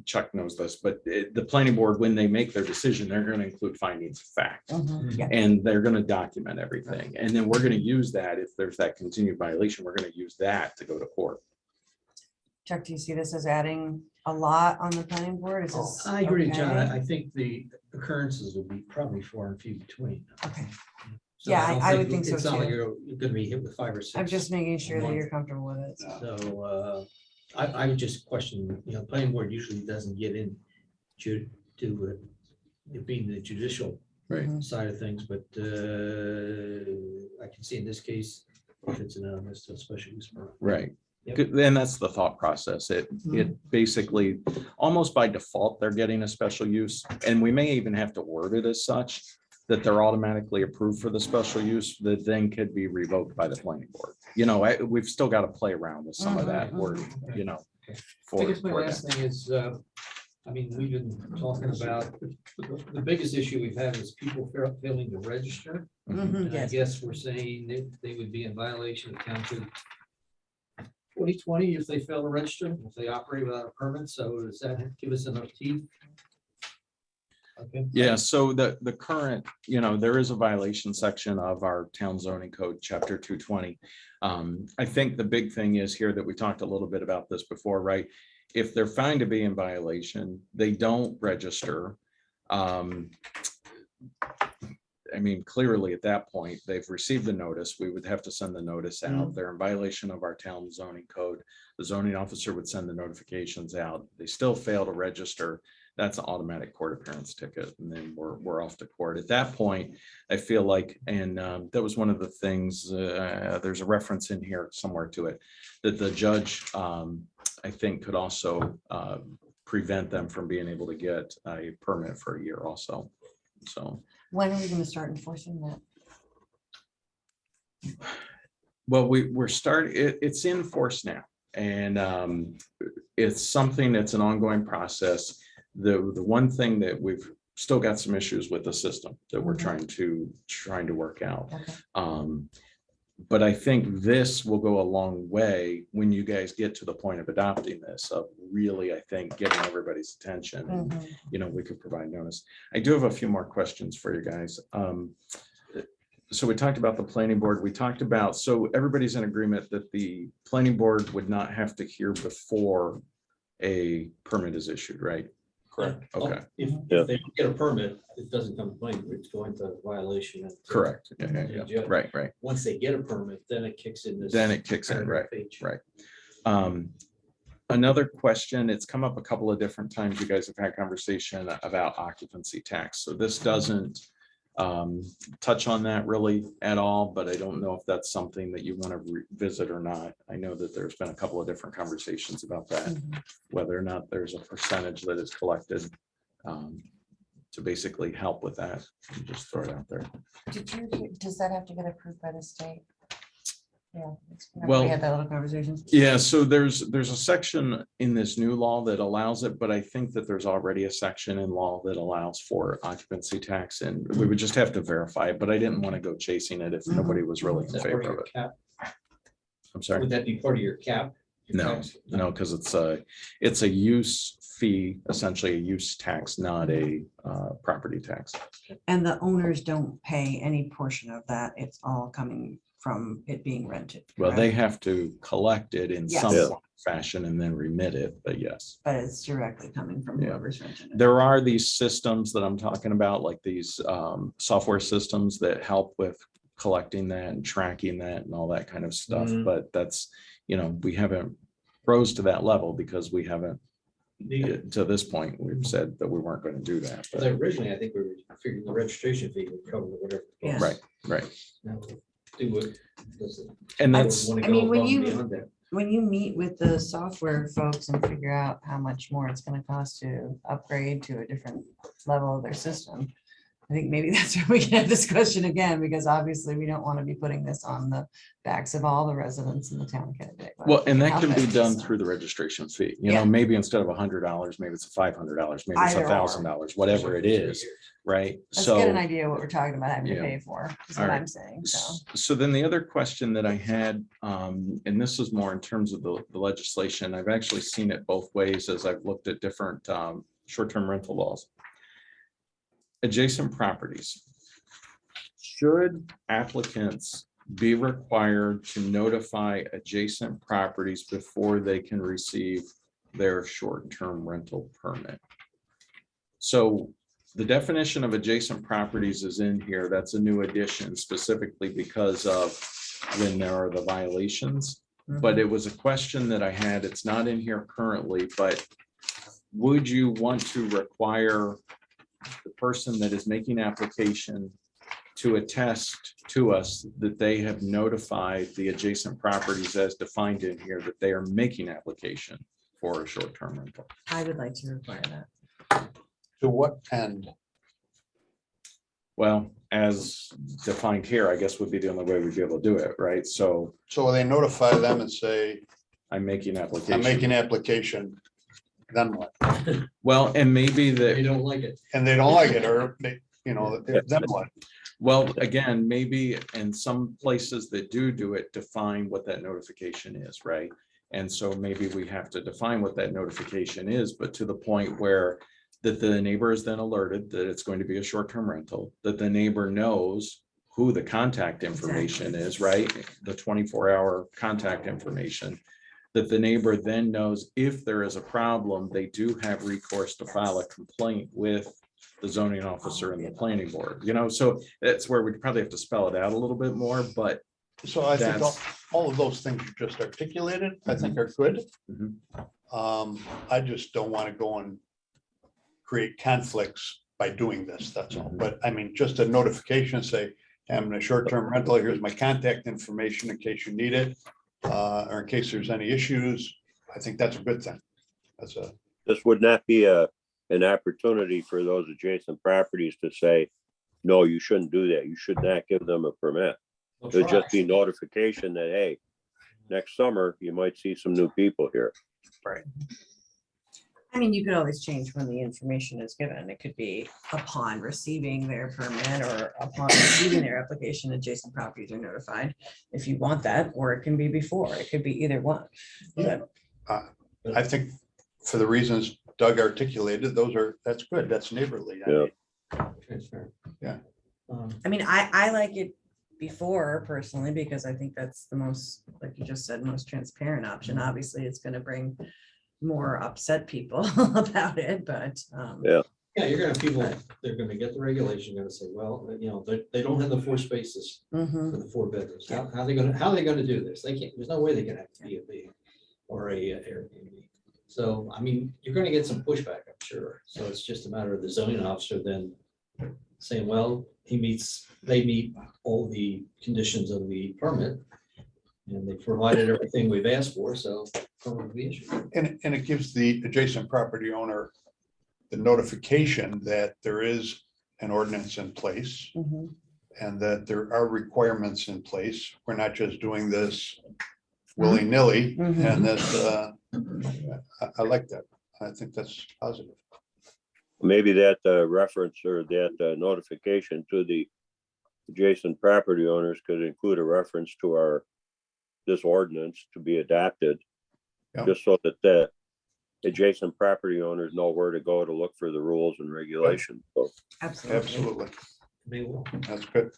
Chuck knows this, but the planning board, when they make their decision, they're going to include findings of fact. Yeah. And they're going to document everything. And then we're going to use that, if there's that continued violation, we're going to use that to go to court. Chuck, do you see this as adding a lot on the planning board? Is this I agree, John. okay? I think the occurrences will be probably far and few between. Okay, So Yeah, don't I would think think so it's not like too. You're gonna be hit with 5 or 6. I'm just making sure that you're comfortable with it. So I would just question, planning board usually doesn't get in to it being the judicial Right. side of things, but I can see in this case, if it's it's a special use permit. Right. Yep. Good. Then that's the thought process. It basically, almost by default, they're getting a special use. And we may even have to word it as such that they're automatically approved for the special use that then could be revoked by the planning board. You know, we've still got to play around with some of that word, you know. I for guess my for last that. thing is, I mean, we've been talking about, the biggest issue we've had is people failing to register. Mm-hmm. And I Yes. guess we're saying that they would be in violation of Town Code 2020 if they fail to register, if they operate without a permit. So does that give us enough teeth? Okay. Yeah, so the current, you know, there is a violation section of our town zoning code, chapter 220. I think the big thing is here that we talked a little bit about this before, right? If they're found to be in violation, they don't register. I mean, clearly at that point, they've received the notice. We would have to send the notice out. They're in violation of our town zoning code. The zoning officer would send the notifications out. They still fail to register. That's an automatic court appearance ticket. And then we're off to court. At that point, I feel like, and that was one of the things, there's a reference in here somewhere to it, that the judge, I think, could also prevent them from being able to get a permit for a year also. So. When are we gonna start enforcing that? Well, we're starting, it's in force now, and it's something that's an ongoing process. The one thing that we've still got some issues with the system that we're trying to work out. Okay. But I think this will go a long way when you guys get to the point of adopting this, of really, I think, getting everybody's attention. And, you know, we could provide notice. I do have a few more questions for you guys. So we talked about the planning board. We talked about, so everybody's in agreement that the planning board would not have to hear before a permit is issued, right? Correct. Okay, If Yeah. they get a permit, it doesn't come to planning, it's going to violation. correct. Yeah. Right. Once they get a permit, then it kicks in this. Then it kicks in, right, page. right. Another question, it's come up a couple of different times. You guys have had conversation about occupancy tax. So this doesn't touch on that really at all, but I don't know if that's something that you want to revisit or not. I know that there's been a couple of different conversations about that, whether or not there's a percentage that is collected to basically help with that. Just throw it out there. Does that have to get approved by the state? Yeah. Well, We had that little conversation. Yeah, so there's a section in this new law that allows it, but I think that there's already a section in law that allows for occupancy tax, and we would just have to verify it, but I didn't want to go chasing it if nobody was really Is in that part of favor your of it. cap? I'm sorry. Would that be part of your cap? Your No, tax? no, because it's a use fee, essentially a use tax, not a property tax. And the owners don't pay any portion of that. It's all coming from it being rented. Well, they correct? have to collect it in some Yes. fashion and then remit it, but yes. But it's directly coming from Yeah. whoever's renting it. There are these systems that I'm talking about, like these software systems that help with collecting that and tracking that and all that kind of stuff. Mhm. But that's, you know, we haven't rose to that level because we haven't, to this point, we've said that we weren't going to do that. But But- originally, I think we were figuring the registration fee would cover whatever. Yeah. Right. Now, do it. And that's, I mean, when you meet with the software folks and figure out how much more it's gonna cost to upgrade to a different level of their system, I think maybe that's where we can have this question again, because obviously we don't want to be putting this on the backs of all the residents in the town of Kennebec. well, and that can be Help it, done so. through the registration fee. You know, Yeah. maybe instead of $100, maybe it's $500, maybe it's Either or. $1,000, whatever it is, right? Let's So. get an idea what we're talking about having to Yeah. pay for, is All what right. I'm saying, so. So then the other question that I had, and this is more in terms of the legislation, I've actually seen it both ways as I've looked at different short-term rental laws. Adjacent properties. Should applicants be required to notify adjacent properties before they can receive their short-term rental permit? So the definition of adjacent properties is in here. That's a new addition specifically because of when there are the violations. But it was a question that I had. It's not in here currently, but would you want to require the person that is making application to attest to us that they have notified the adjacent properties as defined in here that they are making application for a short-term rental. I would like to require that. To what end? Well, as defined here, I guess would be the only way we'd be able to do it, right? So So they notify them and say, I'm making I'm application. making application, then what? Well, and maybe They that, don't like it. And they don't like it, or they, then what? well, again, maybe in some places that do it, define what that notification is, right? And so maybe we have to define what that notification is, but to the point where that the neighbor is then alerted that it's going to be a short-term rental, that the neighbor knows who the contact information is, right? The 24-hour contact information, that the neighbor then knows if there is a problem, they do have recourse to file a complaint with the zoning officer and the planning board, so that's where we'd probably have to spell it out a little bit more, but So I think that's. all of those things you just articulated, I think are good. Mhm. I just don't want to go and create conflicts by doing this, that's all. Mhm. But I mean, just a notification, say, I'm in a short-term rental, here's my contact information in case you need it, or in case there's any issues. I think that's a good thing. That's a, This would not be an opportunity for those adjacent properties to say, no, you shouldn't do that. You should not give them a permit. It'll just be notification that, hey, next summer, you might see some new people here. I mean, you could always change when the information is given. It could be upon receiving their permit or upon receiving their application, adjacent properties are notified. If you want that, or it can be before, it could be either one. But I think for the reasons Doug articulated, that's good. That's neighborly. I Yeah. mean, Transparent. Yeah. I mean, I like it before personally, because I think that's the most, like you just said, most transparent option. Obviously, it's gonna bring more upset people about it, but. Yeah. Yeah, you're gonna have people, they're gonna get the regulation, gonna say, well, they don't have the 4 spaces Mhm. for the 4 bedrooms. How are they gonna do this? They can't, there's no way they can have a B&B or a Airbnb. So, I mean, you're gonna get some pushback, I'm sure. So it's just a matter of the zoning officer then saying, well, they meet all the conditions of the permit. And they provided everything we've asked for, so permit will be issued. And it gives the adjacent property owner the notification that there is an ordinance in place Mhm. and that there are requirements in place. We're not just doing this willy-nilly, Mhm. and that, I like that. I think that's positive. Maybe that reference or that notification to the adjacent property owners could include a reference to this ordinance to be adapted. Yeah. Just so that the adjacent property owners know where to go to look for the rules and regulations. So Absolutely. Absolutely. They will. That's good.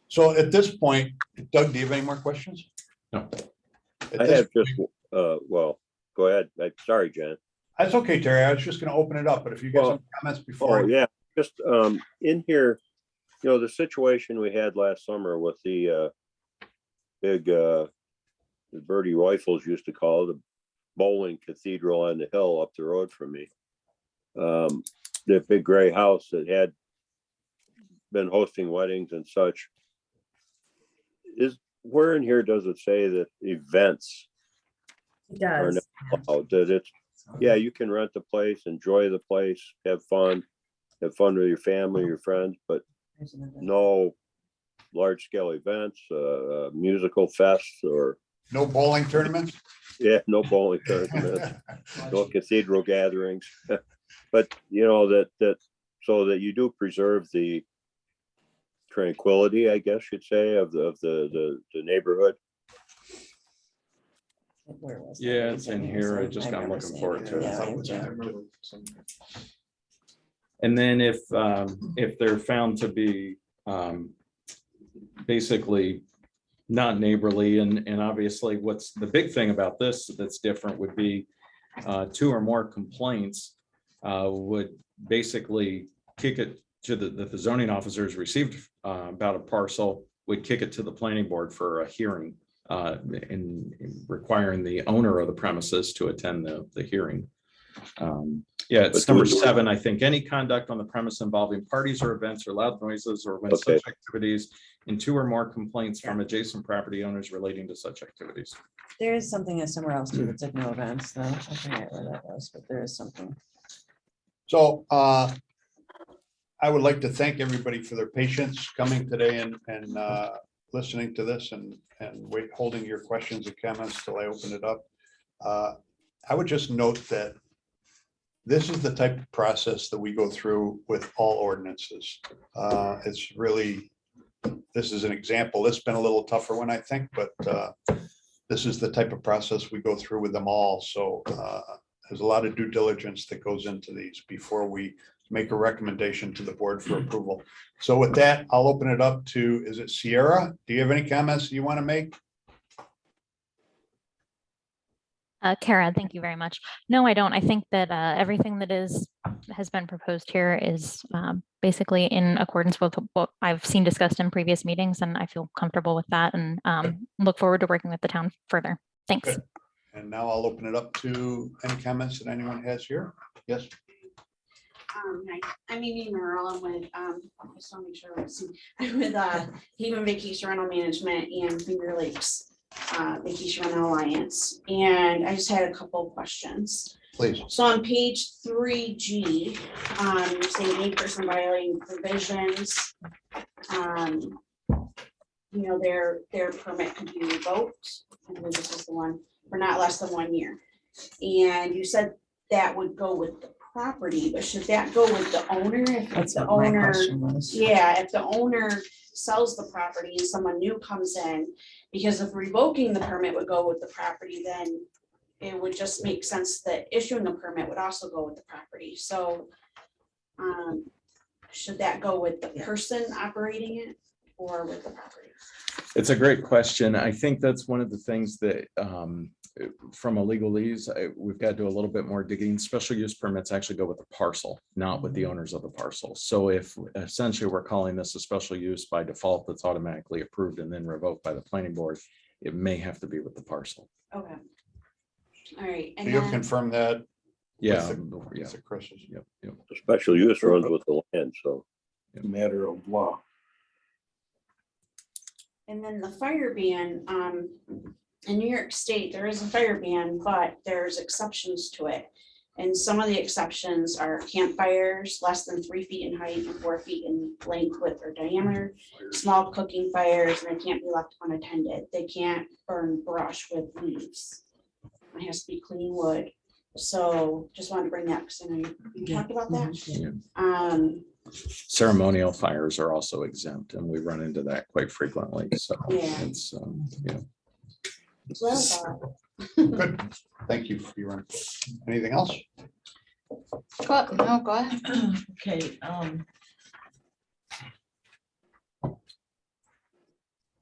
So at this point, Doug, do you have any more questions? No. At I this have just, well, go ahead. Sorry, Jen. That's okay, Terry. I was just gonna open it up, but if you got some comments before. Oh, yeah, just in here, the situation we had last summer with the big, the Bertie Rifles used to call it, the bowling cathedral on the hill up the road from me. The big gray house that had been hosting weddings and such. Where in here does it say that events It are does. not allowed? That it's, yeah, you can rent the place, enjoy the place, have fun with your family, your friends, but no large scale events, musical fests or, No bowling tournaments? yeah, no bowling tournaments, no cathedral gatherings. But that so that you do preserve the tranquility, I guess you'd say, of the neighborhood. Where was that? Yeah, it's in here. I just got remember looking seeing forward to it. Yeah, I thought it was in yeah. there too. And then if they're found to be basically not neighborly, and obviously what's the big thing about this that's different would be 2 or more complaints would basically kick it to the zoning officers received about a parcel, would kick it to the planning board for a hearing in requiring the owner of the premises to attend the hearing. Yeah, it's But do number we- 7, I think. Any conduct on the premise involving parties or events or loud noises or when Okay. such activities and 2 or more complaints from adjacent property owners relating to such activities. There is something that's somewhere else too, that's like no events though. I forget where that was, but there is something. So I would like to thank everybody for their patience coming today and listening to this and holding your questions and comments till I open it up. I would just note that this is the type of process that we go through with all ordinances. It's really, this is an example. It's been a little tougher one, I think, but this is the type of process we go through with them all. So there's a lot of due diligence that goes into these before we make a recommendation to the board for approval. So with that, I'll open it up to, is it Sierra? Do you have any comments you want to make? Kara, thank you very much. No, I don't. I think that everything that has been proposed here is basically in accordance with what I've seen discussed in previous meetings, and I feel comfortable with that and look forward to working with the town further. Thanks. Good. And now I'll open it up to any comments that anyone has here. Yes. Hi, I'm Amy Merrill. I'm with, I just want to make sure I'm with Haven Vacation Rental Management and Finger Lakes Vacation Rental Alliance. And I just had a couple of questions. Please. So on page 3G, you're saying any person violating provisions, their permit could be revoked. I believe this is the one for not less than 1 year. And you said that would go with the property, but should that go with the owner? If That's the what my owner, question was. yeah, if the owner sells the property and someone new comes in, because if revoking the permit would go with the property, then it would just make sense that issuing a permit would also go with the property. So should that go with the person operating it or with the property? It's a great question. I think that's one of the things that from a legalese, we've got to do a little bit more digging. Special use permits actually go with the parcel, not with the owners of the parcel. So if essentially we're calling this a special use by default, that's automatically approved and then revoked by the planning board, it may have to be with the parcel. Okay. All right. Do And you then, confirm that? Yeah, with yeah, the Chris's? yep, yep. The special use runs with the land, so. Matter of law. and then the fire ban, in New York State, there is a fire ban, but there's exceptions to it. And some of the exceptions are campfires less than 3 feet in height and 4 feet in length, width, or diameter. Small cooking fires, and they can't be left unattended. They can't burn brush with leaves. It has to be clean wood. So just wanted to bring that because I know you talked about that. Ceremonial fires are also exempt, and we run into that quite frequently. So Yeah. it's yeah. So that was all. Good. Thank you for your input. Anything else? No, go ahead. Okay,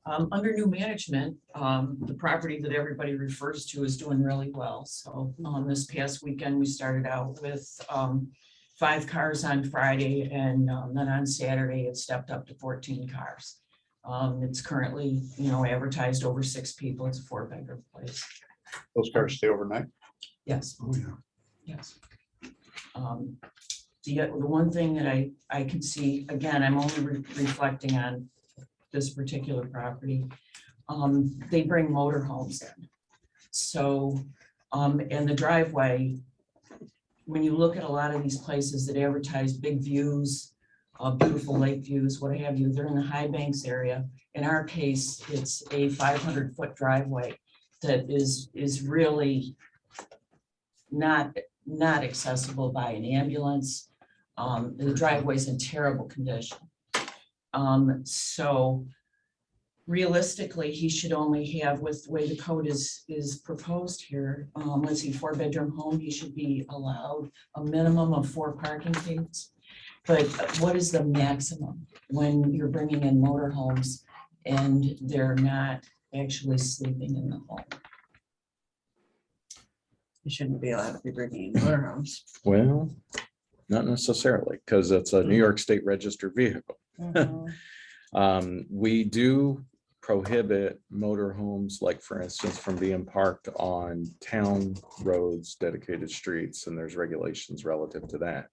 under new management, the property that everybody refers to is doing really well. So, this past weekend, we started out with, 5 cars on Friday, and then on Saturday, it stepped up to 14 cars. It's currently, advertised over 6 people. It's a 4-bedroom place. Those cars stay overnight? Yes. Oh, yeah. Yes. The one thing that I can see, again, I'm only reflecting on this particular property. They bring motorhomes in. So, and the driveway, when you look at a lot of these places that advertise big views, beautiful lake views, what have you, they're in the High Banks area. In our case, it's a 500-foot driveway that is really not accessible by an ambulance. The driveway's in terrible condition. So realistically, he should only have, with the way the code is proposed here, let's see, 4-bedroom home, he should be allowed a minimum of 4 parking spaces. But what is the maximum when you're bringing in motorhomes and they're not actually sleeping in the home? You shouldn't be allowed to be bringing in motorhomes. Well, not necessarily, because it's a New York State registered vehicle. We do prohibit motorhomes, like for instance, from being parked on town roads, dedicated streets, and there's regulations relative to that.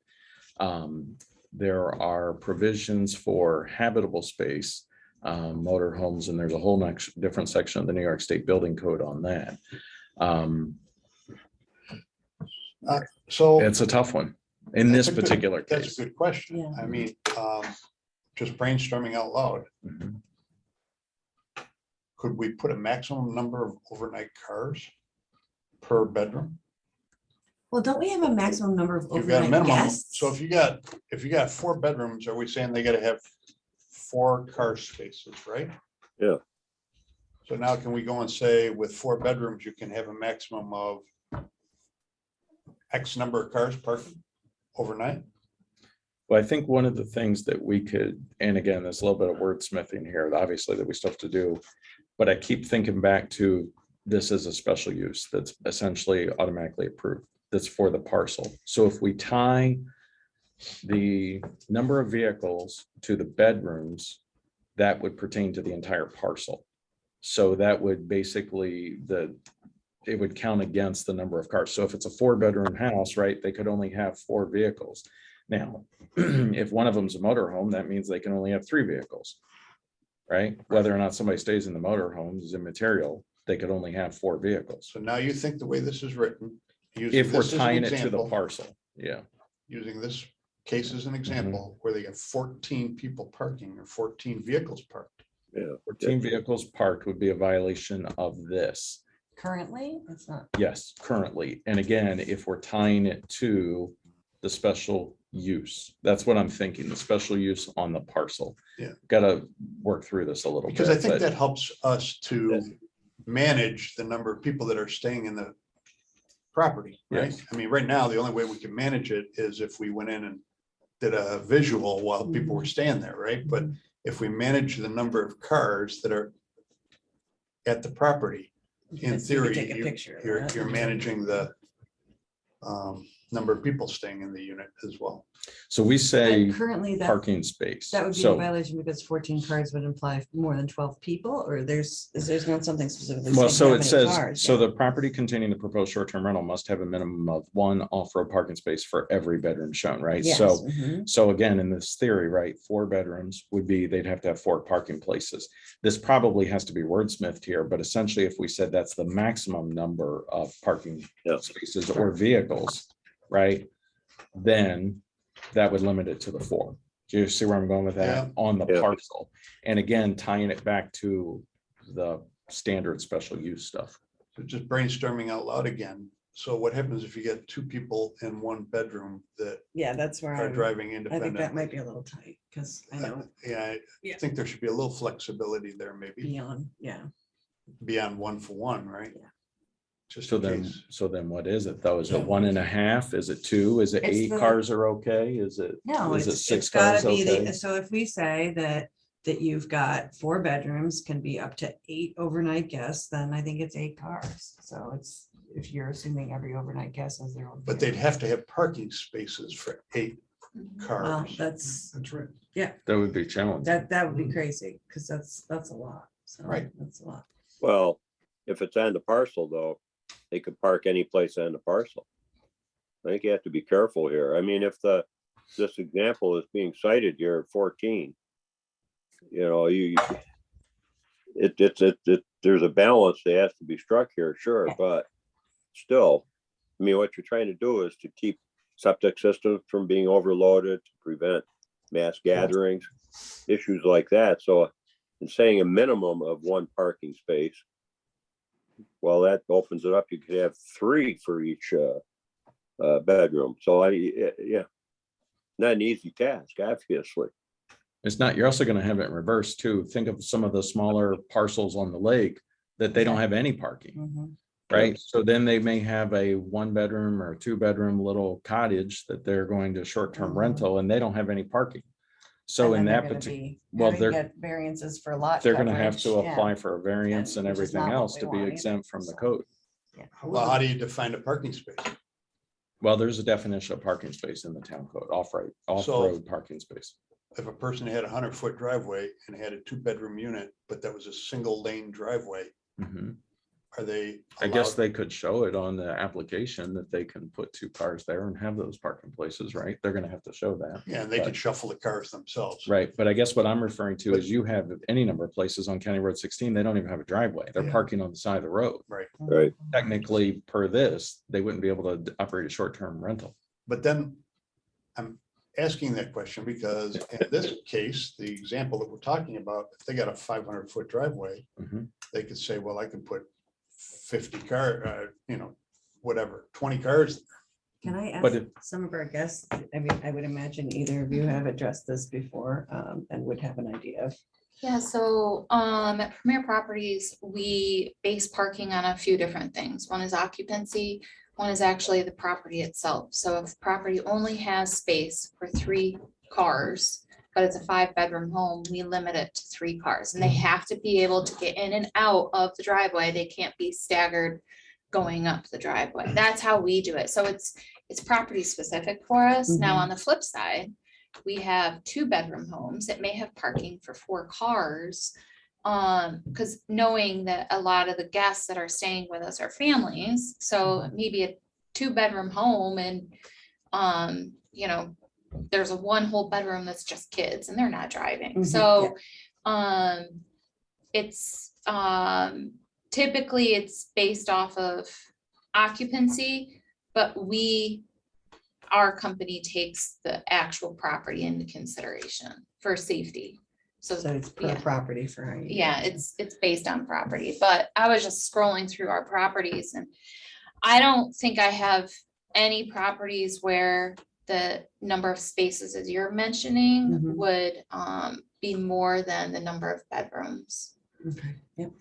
There are provisions for habitable space, motorhomes, and there's a whole next different section of the New York State Building Code on that. So. It's a tough one in this That's a good- particular That's case. a good question. Yeah. I mean, just brainstorming out loud. Mhm. Could we put a maximum number of overnight cars per bedroom? Well, don't we have a maximum number of You've got a overnight minimum. guests? So if you got 4 bedrooms, are we saying they gotta have 4 car spaces, right? Yeah. So now can we go and say with 4 bedrooms, you can have a maximum of X number of cars parked overnight? Well, I think one of the things that we could, and again, there's a little bit of wordsmithing here, obviously, that we still have to do. But I keep thinking back to this as a special use that's essentially automatically approved. That's for the parcel. So if we tie the number of vehicles to the bedrooms, that would pertain to the entire parcel. So that would basically, it would count against the number of cars. So if it's a 4-bedroom house, right, they could only have 4 vehicles. Now, if one of them's a motorhome, that means they can only have 3 vehicles, right? Whether or not somebody stays in the motorhome is immaterial. They could only have 4 vehicles. So now you think the way this is written. using If we're this as an tying it to the example, parcel, yeah. Using this case as an example, where they have 14 people parking or 14 vehicles parked. Yeah. 14 vehicles parked would be a violation of this. Currently, it's not. Yes, currently. And again, if we're tying it to the special use, that's what I'm thinking, the special use on the parcel. Yeah. Gotta work through this a little bit. Because I think but- that helps us to manage the number of people that are staying in the property, right? Yes. I mean, right now, the only way we can manage it is if we went in and did a visual while people were staying there, right? But if we manage the number of cars that are at the property, in Yes, you could theory, take a picture of that. you're managing the number of people staying in the unit as well. So we say And currently that, parking space. that would be a So, violation because 14 cars would imply more than 12 people, or there's not something specifically. well, saying so how it many says, cars, so yeah. the property containing the proposed short-term rental must have a minimum of 1 off-road parking space for every bedroom shown, right? Yes, So mhm. So again, in this theory, right, 4 bedrooms would be, they'd have to have 4 parking places. This probably has to be wordsmithed here, but essentially if we said that's the maximum number of parking Yeah. spaces or vehicles, right? Then that would limit it to the 4. Do you see where I'm going with that? Yeah. On the Yeah. parcel. And again, tying it back to the standard special use stuff. So just brainstorming out loud again. So what happens if you get 2 people in 1 bedroom that Yeah, that's where are I driving think that independently? might be a little tight, because I know Yeah, I Yeah. think there should be a little flexibility there, maybe beyond, yeah. beyond 1 for 1, right? Yeah. Just So in then, case. what is it though? Is it Yeah. 1.5? Is it 2? Is it It's 8 the- cars are okay? Is it? No, Is it it's 6 gotta cars be okay? the, so if we say that you've got 4 bedrooms can be up to 8 overnight guests, then I think it's 8 cars. So it's, if you're assuming every overnight guest has their own. But they'd vehicle. have to have parking spaces for 8 Well, cars. that's, right. That would be challenging. that would be crazy, because that's a lot. So Right. that's a lot. Well, if it's on the parcel though, they could park any place on the parcel. I think you have to be careful here. I mean, if this example is being cited here, 14. You know, there's a balance that has to be struck here, sure, but still, I mean, what you're trying to do is to keep septic systems from being overloaded, to prevent mass gatherings, issues like that. So in saying a minimum of 1 parking space, well, that opens it up. You could have 3 for each bedroom. So yeah, not an easy task, obviously. It's not, you're also gonna have it in reverse too. Think of some of the smaller parcels on the lake that they don't have any parking, Mhm. right? So then they may have a 1-bedroom or 2-bedroom little cottage that they're going to short-term Mhm. rental and they don't have any parking. So And in then that they're gonna particular, be well, having to get variances for lot. they're gonna have to coverage, yeah. apply for a variance and which is everything not what else we to be want either, exempt from the so. code. Yeah. Well, how do you define a parking space? Well, there's a definition of parking space in the town code, off-road parking space. if a person had a 100-foot driveway and had a 2-bedroom unit, but that was a single lane driveway, Mhm. are they? I guess allowed- they could show it on the application that they can put 2 cars there and have those parking places, right? They're gonna have to show that. Yeah, and they but- could shuffle the cars themselves. Right, but I guess what I'm referring to is you have any number of places on County Road 16, they don't even have a driveway. They're Yeah. parking on the side of the road. Right. Technically, per this, they wouldn't be able to operate a short-term rental. But then I'm asking that question because in this case, the example that we're talking about, if they got a 500-foot driveway, Mhm. they could say, well, I can put 50 car, whatever, 20 cars. Can I But ask some of our guests, I mean, I would imagine either of you have addressed this before and would have an idea of. Yeah, so at Premier Properties, we base parking on a few different things. One is occupancy, one is actually the property itself. So if the property only has space for 3 cars, but it's a 5-bedroom home, we limit it to 3 cars. And they have to be able to get in and out of the driveway. They can't be staggered going up the driveway. That's how we do it. So it's property specific for us. Now, on the flip side, we have 2-bedroom homes that may have parking for 4 cars. Because knowing that a lot of the guests that are staying with us are families, so maybe a 2-bedroom home and, there's a 1 whole bedroom that's just kids and they're not driving. Mhm, So, it's, typically it's based off of occupancy, but our company takes the actual property into consideration for safety. So it's per yeah. property for how you. Yeah, it's based on property, but I was just scrolling through our properties and I don't think I have any properties where the number of spaces as you're mentioning Mhm. would be more than the number of bedrooms. Okay, yep.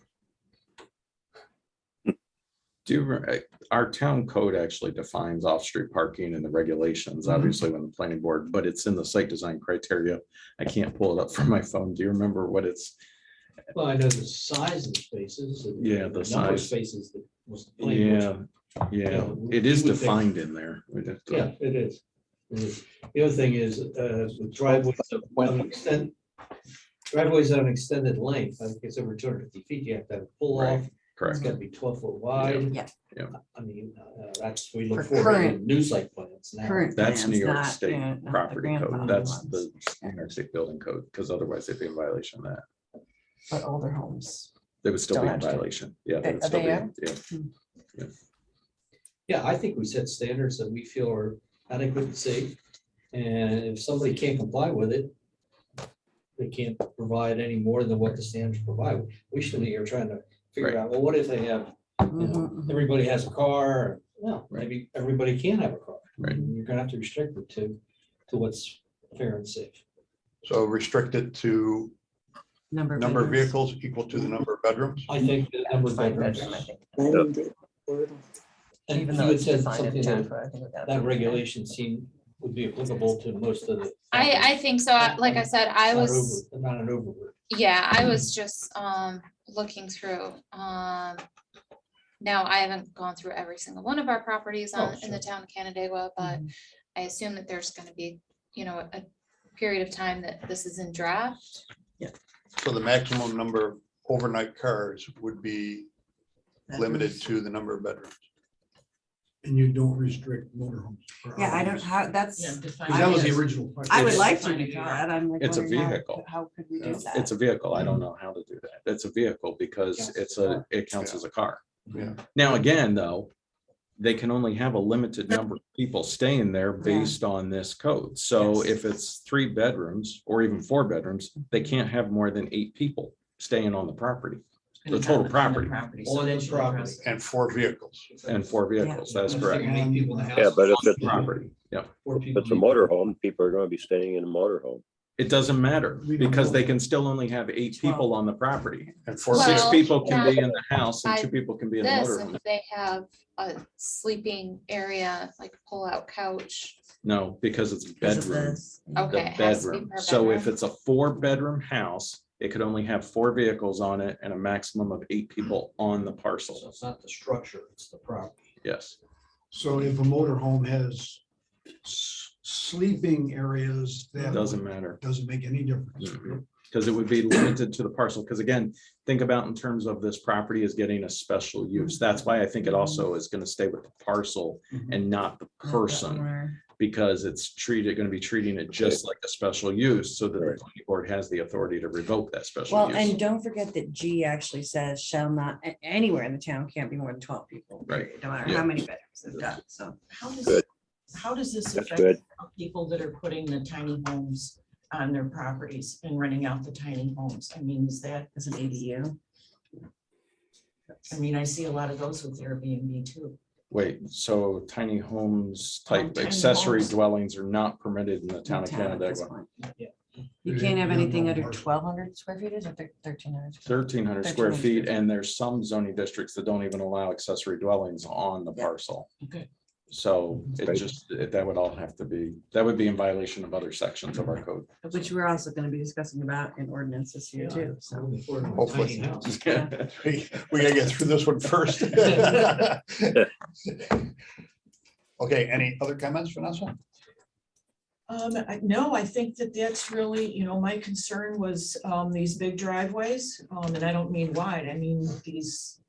Our town code actually defines off-street parking and the regulations, Mhm. obviously when the planning board, but it's in the site design criteria. I can't pull it up from my phone. Do you remember what it's? Well, I know the size of spaces. and Yeah, the number of size. Spaces that was. the planning board- Yeah, we- it is we would think- defined in there. We'd have to- Yeah, it is. It is. The other thing is, with driveways of an extent, driveways of an extended length, I think it's over 250 feet, you have to have a pull Right, off. It's correct. gotta be 12 foot wide. Yeah. Yeah. I mean, that's, we look For for current- new site plans now. Current That's plans, New York not, State yeah, not the property code. grandfathered That's ones, the interstate building code, because otherwise they'd be in violation of that. But older homes. They would still Still be in have to. violation. Yeah. They- would still they be- are? Yeah. Yeah, I think we set standards that we feel are adequate and safe. And if somebody can't comply with it, they can't provide any more than what the standards provide. We shouldn't be here trying to figure Right. out, well, what if they have, Mhm, everybody has a car? No, Right. maybe everybody can't have a car. Right. You're gonna have to restrict it to what's fair and safe. So restricted to Number of number of bedrooms. vehicles equal to the number of bedrooms. I think the number of 5-bedroom, I bedrooms. think. And Even you though had it's said defined something in 10 that foot, I think we got that it. regulation would be applicable to most of the. I think so. Like I said, I was. Not an overword. Yeah, I was just looking through. Now I haven't gone through every single one of our properties in the town of Canandaigua, but I assume that there's gonna be, a period of time that this is in draft. So the maximum number of overnight cars would be limited to the number of bedrooms. And you don't restrict motorhomes. or Yeah, I don't, RVs. how, that's. Because that was the original question. I would It's- like to do that. I'm like It's a wondering how- vehicle. How could we do It's that? a vehicle. I don't know how to do that. It's a vehicle because it counts as a car. Yeah. Now, again, though, they can only have a limited number of people staying there based on this code. So Yes. if it's 3 bedrooms or even 4 bedrooms, they can't have more than 8 people staying on the property. The total property On its property. And 4 vehicles. and 4 vehicles. That's correct. Yeah, but if it's, Property, yeah. if it's a motorhome, people are gonna be staying in a motorhome. It doesn't matter We don't because know. they can still only have 8 people on the property. And 4 Well, 6 vehicles. people can be yeah. in the house and 2 By people can be in the This, motorhome. if they have a sleeping area, like a pull-out couch. No, because it's Because of bedroom. this. Okay, The it has to be bedroom. per So if bedroom. it's a 4-bedroom house, it could only have 4 vehicles on it and a maximum of 8 people on the So parcel. it's not the structure, it's the property. Yes. So if a motorhome has sleeping areas, that Doesn't matter. doesn't make any difference. Because it would be limited to the parcel. Because again, think about in terms of this property is getting a special use. That's why I think it also is going to stay with the parcel and not the person. Because it's going to be treating it just like a special use, so that the planning board has the authority to revoke that special Well, use. and don't forget that G actually says shall not, anywhere in the town can't be more than 12 people. Right. period, No matter Yeah. how many bedrooms they've got, so. Good. How does this That's affect good. people that are putting the tiny homes on their properties and renting out the tiny homes? I mean, is that, As an ADU. I mean, I see a lot of those with Airbnb too. Wait, so tiny homes type Tiny accessory homes. dwellings are not permitted in the town of Town at this Canandaigua. point. Yeah. You Yeah, can't have yeah, anything no under parcel. 1,200 square feet, is it 1,300? 1,300 square 1,300 feet, square and there's some zoning districts that don't even allow accessory dwellings on the Yeah. parcel. Okay. So it Right. just, that would all have to be, that would be in violation of other sections of our code. Which we're also going to be discussing about in ordinance this year too, so. Hopefully. Yeah. We gotta get through this one first. Okay, any other comments, Vanessa? No, I think that that's really, my concern was these big driveways, and I don't mean wide, I mean these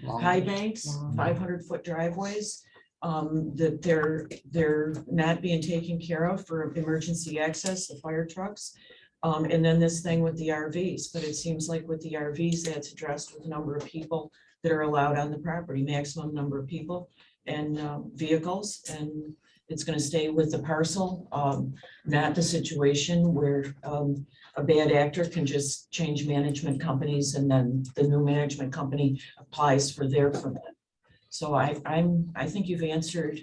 high banks, Long. 500-foot driveways. That they're not being taken care of for emergency access, the fire trucks. And then this thing with the RVs, but it seems like with the RVs, that's addressed with the number of people that are allowed on the property, maximum number of people and vehicles, and it's gonna stay with the parcel, not the situation where a bad actor can just change management companies and then the new management company applies for their permit. So I think you've answered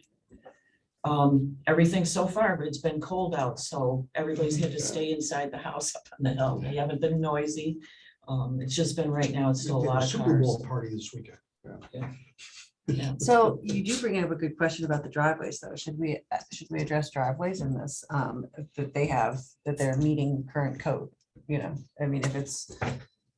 everything so far, but it's been cold out, so everybody's had to stay inside the house up on the hill. They haven't been noisy. It's just been right now, it's still a lot of Super Bowl cars. party this weekend. Yeah. So you do bring up a good question about the driveways, though. Should we address driveways in this, that they're meeting current code? I mean, if it's,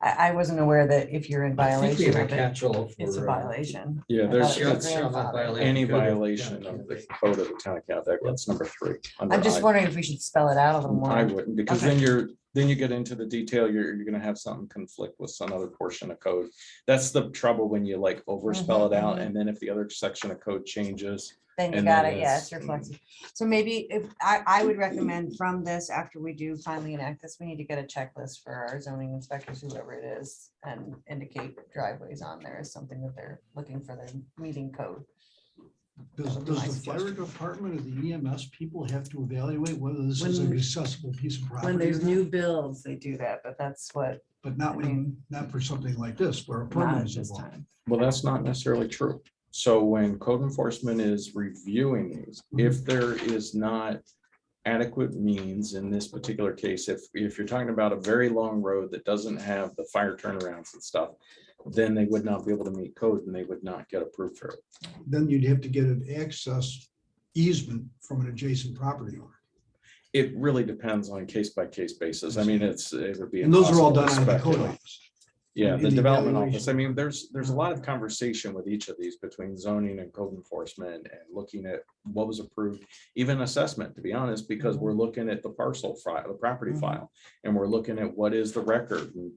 I wasn't aware that if you're in I think we violation have a of it, catch-all for. it's a violation. Yeah, I there's thought it was Shall not grandfathered. violate any the code of violation town of the Canandaigua. code of the town of Canandaigua. That's number 3. under I'm just I. wondering if we should spell it out a little more. I wouldn't, because Okay. then you get into the detail, you're gonna have something conflict with some other portion of code. That's the trouble when you like overspell it out, mhm. and then if the other section of code changes. Then you and got then it, yeah, it's- it's reflected. So maybe if, I would recommend from this, after we do finally enact this, we need to get a checklist for our zoning inspectors, whoever it is, and indicate driveways on there as something that they're looking for their meeting code. Does That'd be my the fire suggestion. department or the EMS people have to evaluate whether this is an When- accessible piece of property? When there's or not? new builds, they do that, but that's what, But I not when, mean, not for something like this, where a not permit at is this involved. time. Well, that's not necessarily true. So when code enforcement is reviewing these, if there is not adequate means in this particular case, if you're talking about a very long road that doesn't have the fire turnarounds and stuff, then they would not be able to meet code and they would not get approved for it. Then you'd have to get an access easement from an adjacent property owner. It really depends on case by case basis. I mean, it would be. And those are all done impossible to out of the code speculate. office. Yeah, in the the development evaluation. office. I mean, there's a lot of conversation with each of these between zoning and code enforcement and looking at what was approved, even assessment, to be honest, because we're looking at the parcel file, the property Mhm. file, and we're looking at what is the record and,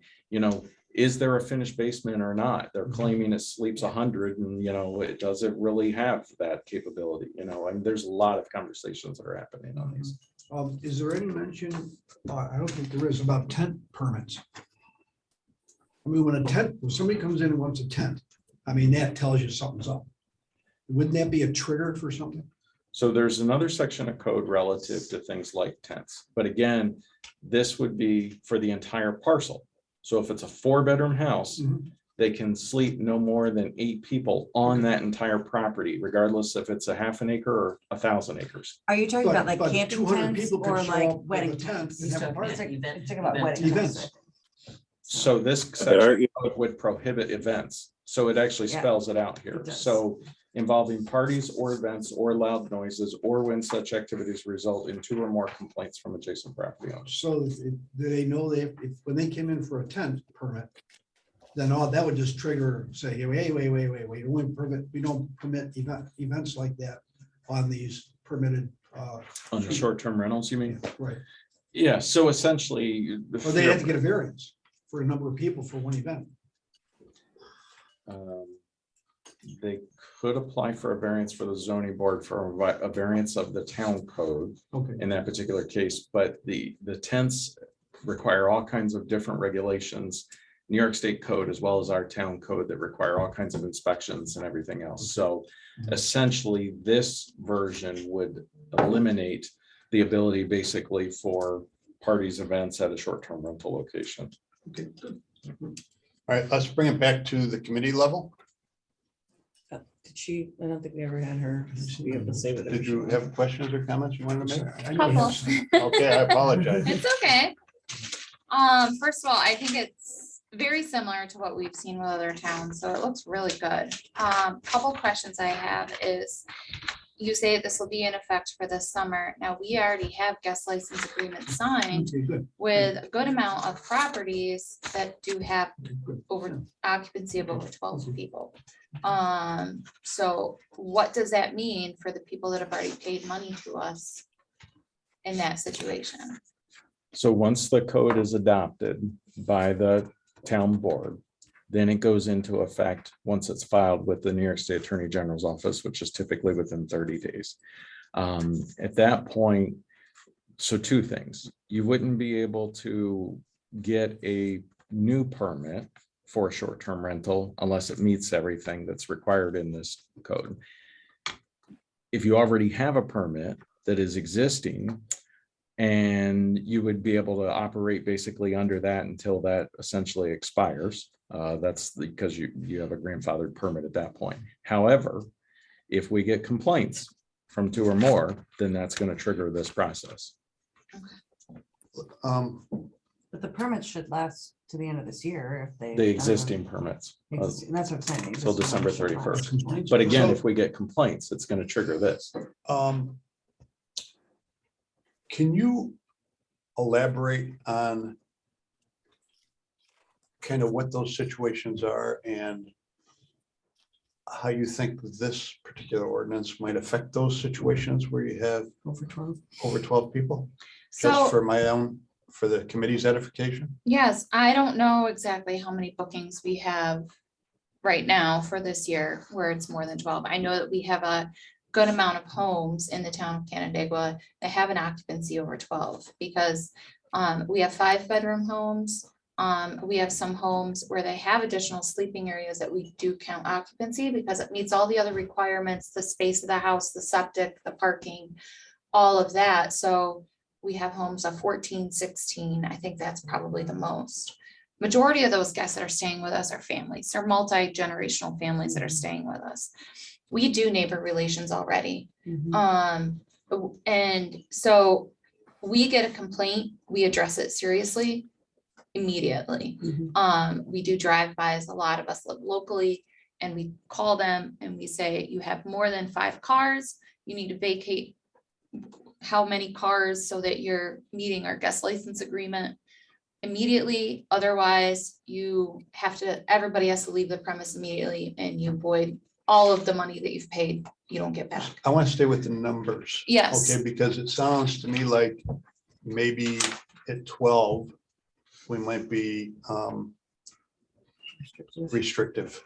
is there a finished basement or not? They're claiming it sleeps 100 and, does it really have that capability? And there's a lot of conversations that are happening on these. Is there any mention, I don't think there is, about tent permits? I mean, when somebody comes in and wants a tent, I mean, that tells you something's up. Wouldn't that be a trigger for something? So there's another section of code relative to things like tents. But again, this would be for the entire parcel. So if it's a 4-bedroom house, Mhm. they can sleep no more than 8 people on that entire property, regardless if it's a half an acre or 1,000 acres. Are you talking about like But camping 200 tents people could or show like up with a wedding tent tents? and have a It's party. like- Event- it's about event wedding Events. tents. So this But section aren't you, would prohibit events. So it actually Yeah, spells it out here. it does. So involving parties or events or loud noises, or when such activities result in 2 or more complaints from adjacent property owners. So do they know that if, when they came in for a tent permit, then all that would just trigger, say, hey, wait, we don't permit events like that on these permitted On the short-term rentals, you mean? Right, Yeah, so essentially. or they have to get a variance for a number of people for one event. um, They could apply for a variance for the zoning board for a variance of the town code Okay. in that particular case, but the tents require all kinds of different regulations. New York State code as well as our town code that require all kinds of inspections and everything else. So essentially, this version would eliminate the ability basically for parties events at a short-term rental location. Okay, good. All right, let's bring it back to the committee level. Did she, I don't think we ever had her be able to say what. Did you have questions or comments you wanted to make? I know Couple. that's- Okay, I apologize. It's okay. First of all, I think it's very similar to what we've seen with other towns, so it looks really good. Couple questions I have is, you say this will be in effect for this summer. Now, we already have guest license agreements signed Okay, good. with a good amount of properties that do have Okay, good. over occupancy of over 12 people. So what does that mean for the people that have already paid money to us in that situation? So once the code is adopted by the town board, then it goes into effect once it's filed with the New York State Attorney General's office, which is typically within 30 days. At that point, so two things, you wouldn't be able to get a new permit for a short-term rental unless it meets everything that's required in this code. If you already have a permit that is existing, and you would be able to operate basically under that until that essentially expires. That's because you have a grandfathered permit at that point. However, if we get complaints from two or more, then that's going to trigger this process. But the permits should last to the end of this year if they. The existing permits That's what I'm saying. till December existing permits should 31st. last. But again, So- if we get complaints, it's going to trigger this. Can you elaborate on kind of what those situations are and how you think this particular ordinance might affect those situations where you have Over 12. over 12 people? So, Just for my own, for the committee's edification? yes, I don't know exactly how many bookings we have right now for this year where it's more than 12. I know that we have a good amount of homes in the town of Canandaigua that have an occupancy over 12 because we have 5-bedroom homes. We have some homes where they have additional sleeping areas that we do count occupancy because it meets all the other requirements, the space of the house, the septic, the parking, all of that. So we have homes of 14, 16. I think that's probably the most. Majority of those guests that are staying with us are families. They're multi-generational families that are staying with us. We do neighbor relations already. Mhm. And so we get a complaint, we address it seriously immediately. Mhm. We do drive-bys, a lot of us live locally, and we call them and we say, you have more than 5 cars, you need to vacate how many cars so that you're meeting our guest license agreement immediately. Otherwise, everybody has to leave the premise immediately and you void all of the money that you've paid, you don't get back. I want to stay with the numbers. Yes. Okay, because it sounds to me like maybe at 12, we might be restrictive.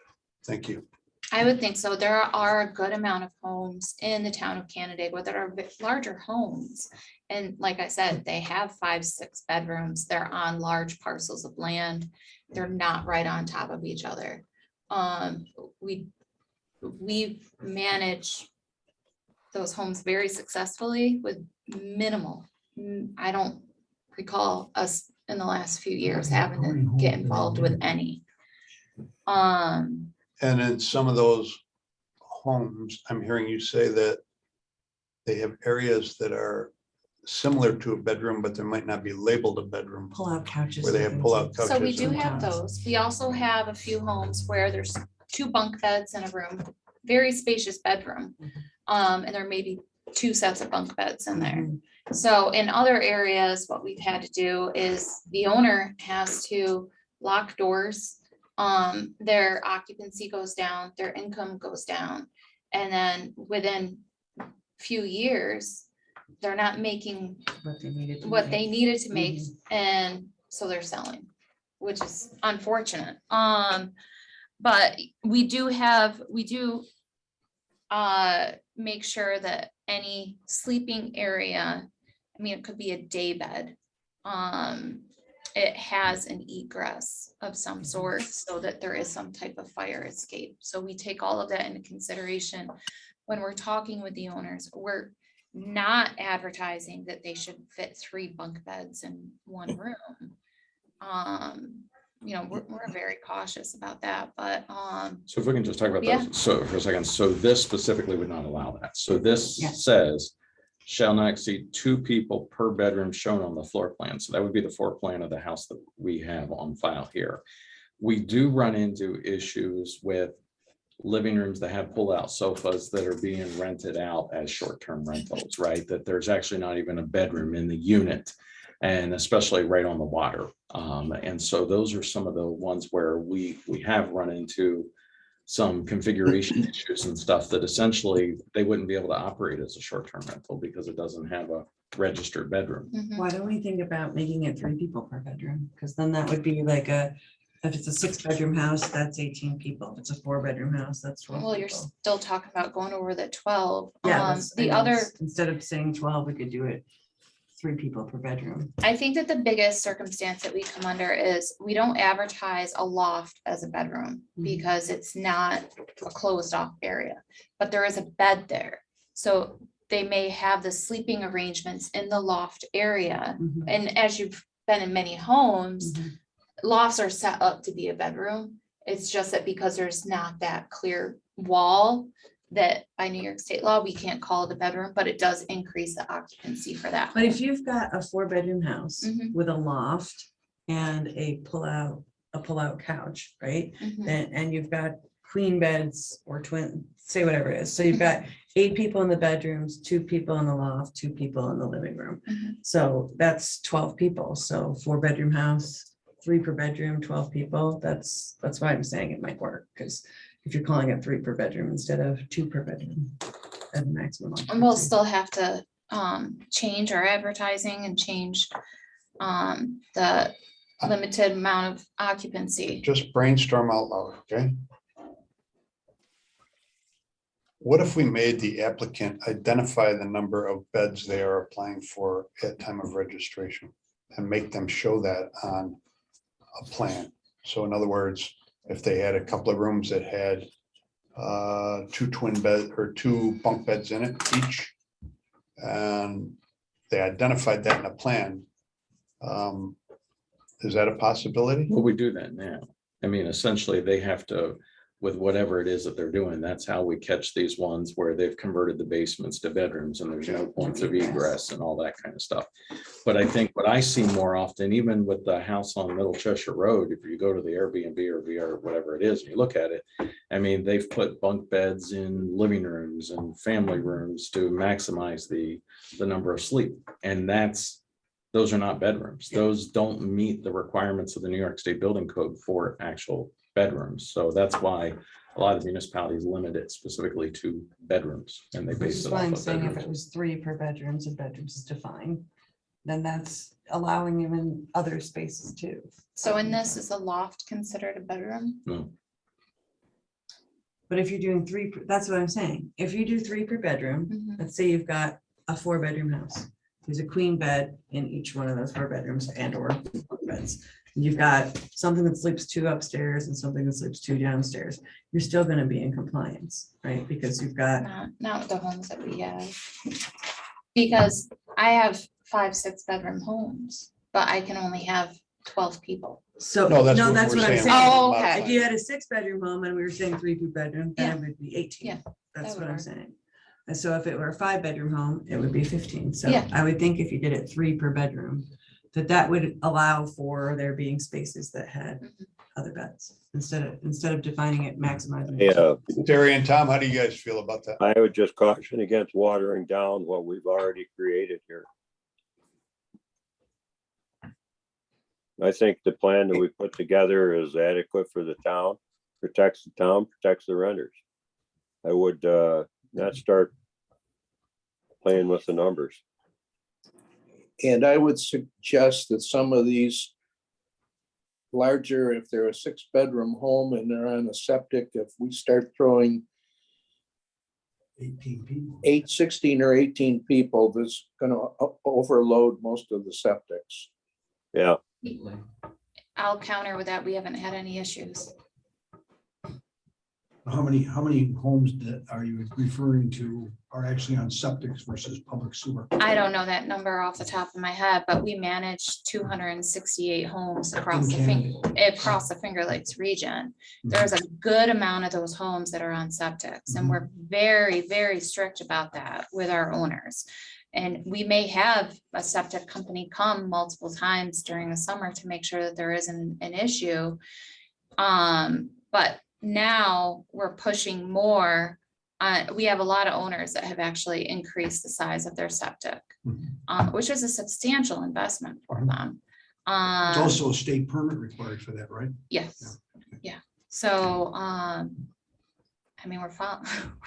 Thank you. I would think so. There are a good amount of homes in the town of Canandaigua that are larger homes. And like I said, they have 5, 6 bedrooms. They're on large parcels of land. They're not right on top of each other. We manage those homes very successfully with minimal. I don't recall us in the last few years having to get involved with any. And in some of those homes, I'm hearing you say that they have areas that are similar to a bedroom, but there might not be labeled a bedroom. Pull-out couches. Where they and have things pull-out like that. So we couches do and- have those. We also have a few homes where there's 2 bunk beds in a room, very spacious bedroom. And there may be 2 sets of bunk beds in there. Mhm. So in other areas, what we've had to do is the owner has to lock doors. Their occupancy goes down, their income goes down. And then within few years, they're not making What they needed to what make. they needed to make, and so they're selling, which is unfortunate. But we do make sure that any sleeping area, I mean, it could be a day bed. It has an egress of some sort so that there is some type of fire escape. So we take all of that into consideration when we're talking with the owners. We're not advertising that they should fit 3 bunk beds in one room. You know, we're very cautious about that, but, So if we can just talk about Yeah. that, so for a second, so this specifically would not allow that. So this Yeah. says shall not exceed 2 people per bedroom shown on the floor plan. So that would be the floor plan of the house that we have on file here. We do run into issues with living rooms that have pull-out sofas that are being rented out as short-term rentals, right? That there's actually not even a bedroom in the unit, and especially right on the water. And so those are some of the ones where we have run into some configuration issues and stuff that essentially they wouldn't be able to operate as a short-term rental because it doesn't have a registered bedroom. mhm. Why don't we think about making it 3 people per bedroom? Because then that would be like if it's a 6-bedroom house, that's 18 people. If it's a 4-bedroom house, that's 12 Well, you're people. still talking about going over the 12. Yeah, that's- I The know, other, instead of saying 12, we could do it 3 people per bedroom. I think that the biggest circumstance that we come under is we don't advertise a loft as a bedroom Mhm. because it's not a closed off area, but there is a bed there. So they may have the sleeping arrangements in the loft area. Mhm. And as you've been in many homes, Mhm. lofts are set up to be a bedroom. It's just that because there's not that clear wall, that by New York state law, we can't call it a bedroom, but it does increase the occupancy for that. But if you've got a 4-bedroom house Mhm. with a loft and a pull-out couch, right? Mhm. And you've got queen beds or twin, say whatever it is. So you've got 8 people in the bedrooms, 2 people in the loft, 2 people in the living room. Mhm. So that's 12 people. So 4-bedroom house, 3 per bedroom, 12 people. That's why I'm saying it might work, because if you're calling it 3 per bedroom instead of 2 per bedroom at maximum. And we'll occupancy. still have to change our advertising and change the limited amount of occupancy. Just brainstorm out loud, okay? What if we made the applicant identify the number of beds they are applying for at time of registration and make them show that on a plan? So in other words, if they had a couple of rooms that had 2 twin bed or 2 bunk beds in it each, and they identified that in a plan, is that a possibility? Well, we do that now. I mean, essentially, they have to, with whatever it is that they're doing, that's how we catch these ones where they've converted the basements to bedrooms and there's no points of egress and all that kind of stuff. But I think what I see more often, even with the house on Middle Cheshire Road, if you go to the Airbnb or VR, whatever it is, and you look at it, I mean, they've put bunk beds in living rooms and family rooms to maximize the number of sleep. And those are not bedrooms. Those don't meet the requirements of the New York State Building Code for actual bedrooms. So that's why a lot of municipalities limit it specifically to bedrooms, and they Which base is it why off I'm of saying if it bedrooms. was 3 per bedrooms and bedrooms is defined, then that's allowing even other spaces too. So in this, is a loft considered a bedroom? No, But if you're doing 3, that's what I'm saying. If you do 3 per bedroom, Mhm. let's say you've got a 4-bedroom house. There's a queen bed in each one of those 4 bedrooms and or bunk beds. You've got something that sleeps 2 upstairs and something that sleeps 2 downstairs. You're still gonna be in compliance, right? Because you've got, Not with the homes that we have. Because I have 5, 6-bedroom homes, but I can only have 12 people. so, No, that's no, what that's we're what I'm saying. saying. Oh, okay. If you had a 6-bedroom home and we were saying 3 per bedroom, then it would be 18. Yeah, That's that would what I'm work. saying. And so if it were a 5-bedroom home, it would be 15. So Yeah. I would think if you did it 3 per bedroom, that would allow for there being spaces that had Mhm. other beds instead of defining it, maximizing. Yeah, Terry and Tom, how do you guys feel about that? I would just caution against watering down what we've already created here. I think the plan that we put together is adequate for the town, protects the town, protects the renters. I would not start playing with the numbers. And I would suggest that some of these larger, if they're a 6-bedroom home and they're on a septic, if we start throwing 18 people. 16 or 18 people, that's gonna overload most of the septics. Yeah, I'll counter with that. We haven't had any issues. How many homes that are you referring to are actually on septics versus public sewer? I don't know that number off the top of my head, but we manage 268 homes across the Finger Lakes region. There's a good amount of those homes that are on septics, and we're very, very strict about that with our owners. And we may have a septic company come multiple times during the summer to make sure that there isn't an issue. But now we're pushing more. We have a lot of owners that have actually increased the size of their septic, which is a substantial investment for them. It's also a state permit required for that, right? Yes, yeah. So, I mean,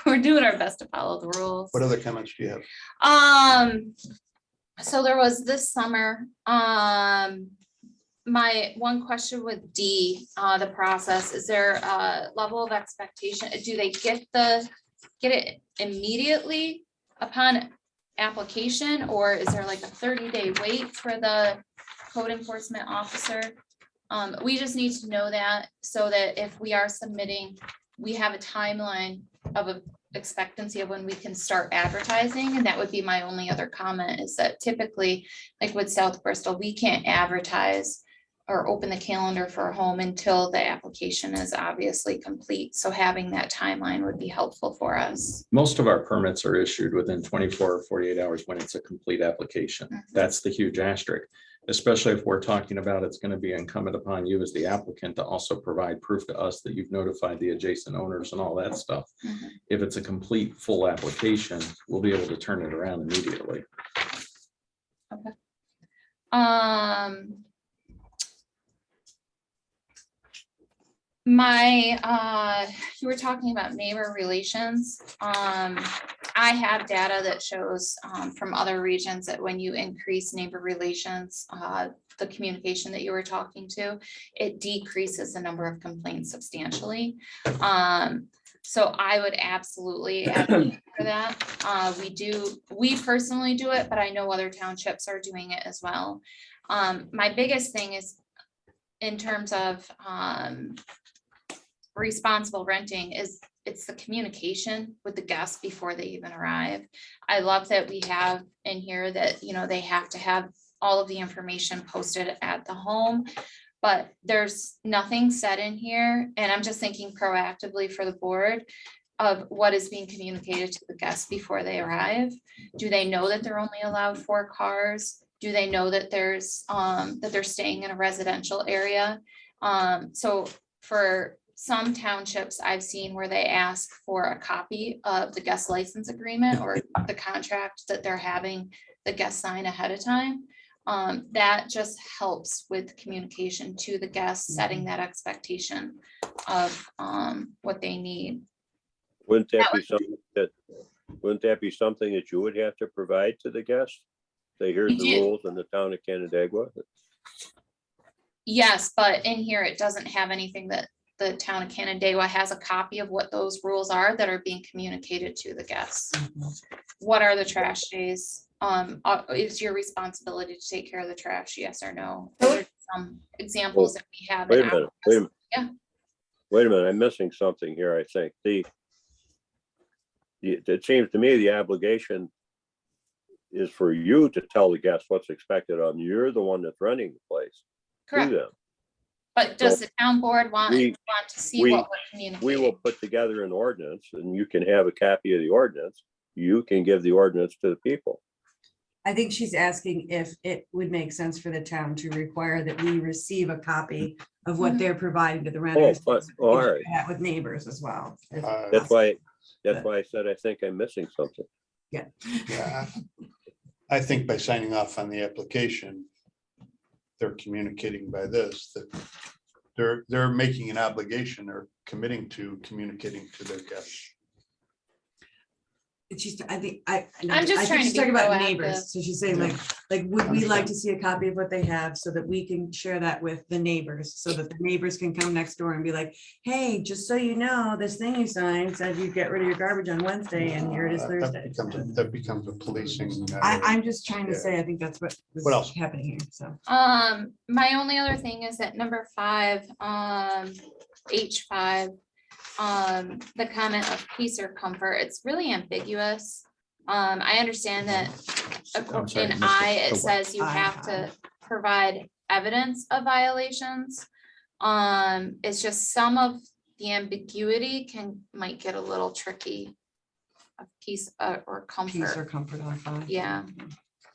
we're doing our best to follow the rules. What other comments do you have? So there was this summer, my one question with D, the process, is there a level of expectation? Do they get it immediately upon application, or is there like a 30-day wait for the code enforcement officer? We just need to know that, so that if we are submitting, we have a timeline of a expectancy of when we can start advertising. And that would be my only other comment, is that typically, like with South Bristol, we can't advertise or open the calendar for a home until the application is obviously complete. So having that timeline would be helpful for us. Most of our permits are issued within 24 or 48 hours when it's a complete application. That's the huge asterisk, especially if we're talking about it's going to be incumbent upon you as the applicant to also provide proof to us that you've notified the adjacent owners and all that stuff. If it's a complete full application, we'll be able to turn it around immediately. Okay. You were talking about neighbor relations. I have data that shows from other regions that when you increase neighbor relations, the communication that you were talking to, it decreases the number of complaints substantially. So I would absolutely advocate for that. We personally do it, but I know other townships are doing it as well. My biggest thing is in terms of responsible renting is it's the communication with the guests before they even arrive. I love that we have in here that, they have to have all of the information posted at the home, but there's nothing said in here. And I'm just thinking proactively for the board of what is being communicated to the guests before they arrive. Do they know that they're only allowed 4 cars? Do they know that there's that they're staying in a residential area? So for some townships I've seen where they ask for a copy of the guest license agreement or the contract that they're having the guest sign ahead of time. That just helps with communication to the guests, setting that expectation of what they need. wouldn't that be something that you would have to provide to the guests? Say, here's the rules in the town of Canandaigua. Yes, but in here, it doesn't have anything that the town of Canandaigua has a copy of what those rules are that are being communicated to the guests. What are the trash days? Is your responsibility to take care of the trash? Yes or no? Those are some examples that we have. Wait a minute. Yeah. Wait a minute, I'm missing something here, I think. It seems to me the obligation is for you to tell the guests what's expected of them. You're the one that's running the place. Correct. To them. But does the town board want to see what we're communicating? We will put together an ordinance and you can have a copy of the ordinance. You can give the ordinance to the people. I think she's asking if it would make sense for the town to require that we receive a copy of what they're providing to the renters. all right. That with neighbors as well. That's why I said, I think I'm missing something. Yeah. Yeah, I think by signing off on the application, they're communicating by this, that they're making an obligation or committing to communicating to their guests. she's, I think, I I'm just think trying to she's be talking about proactive. neighbors. So she's saying like, would we like to see a copy of what they have so that we can share that with the neighbors? So that the neighbors can come next door and be like, hey, just so you know, this thing you signed said you get rid of your garbage on Wednesday and here it is Thursday. That becomes a policing. I'm just trying to yeah. say, I think that's what What else? is happening here, so. My only other thing is that number 5, H5, the comment of peace or comfort, it's really ambiguous. I understand that I'm sorry, in I missed I, it. it says you have to provide evidence of violations. It's just some of the ambiguity might get a little tricky. Of peace or Peace or comfort, comfort on fire. yeah.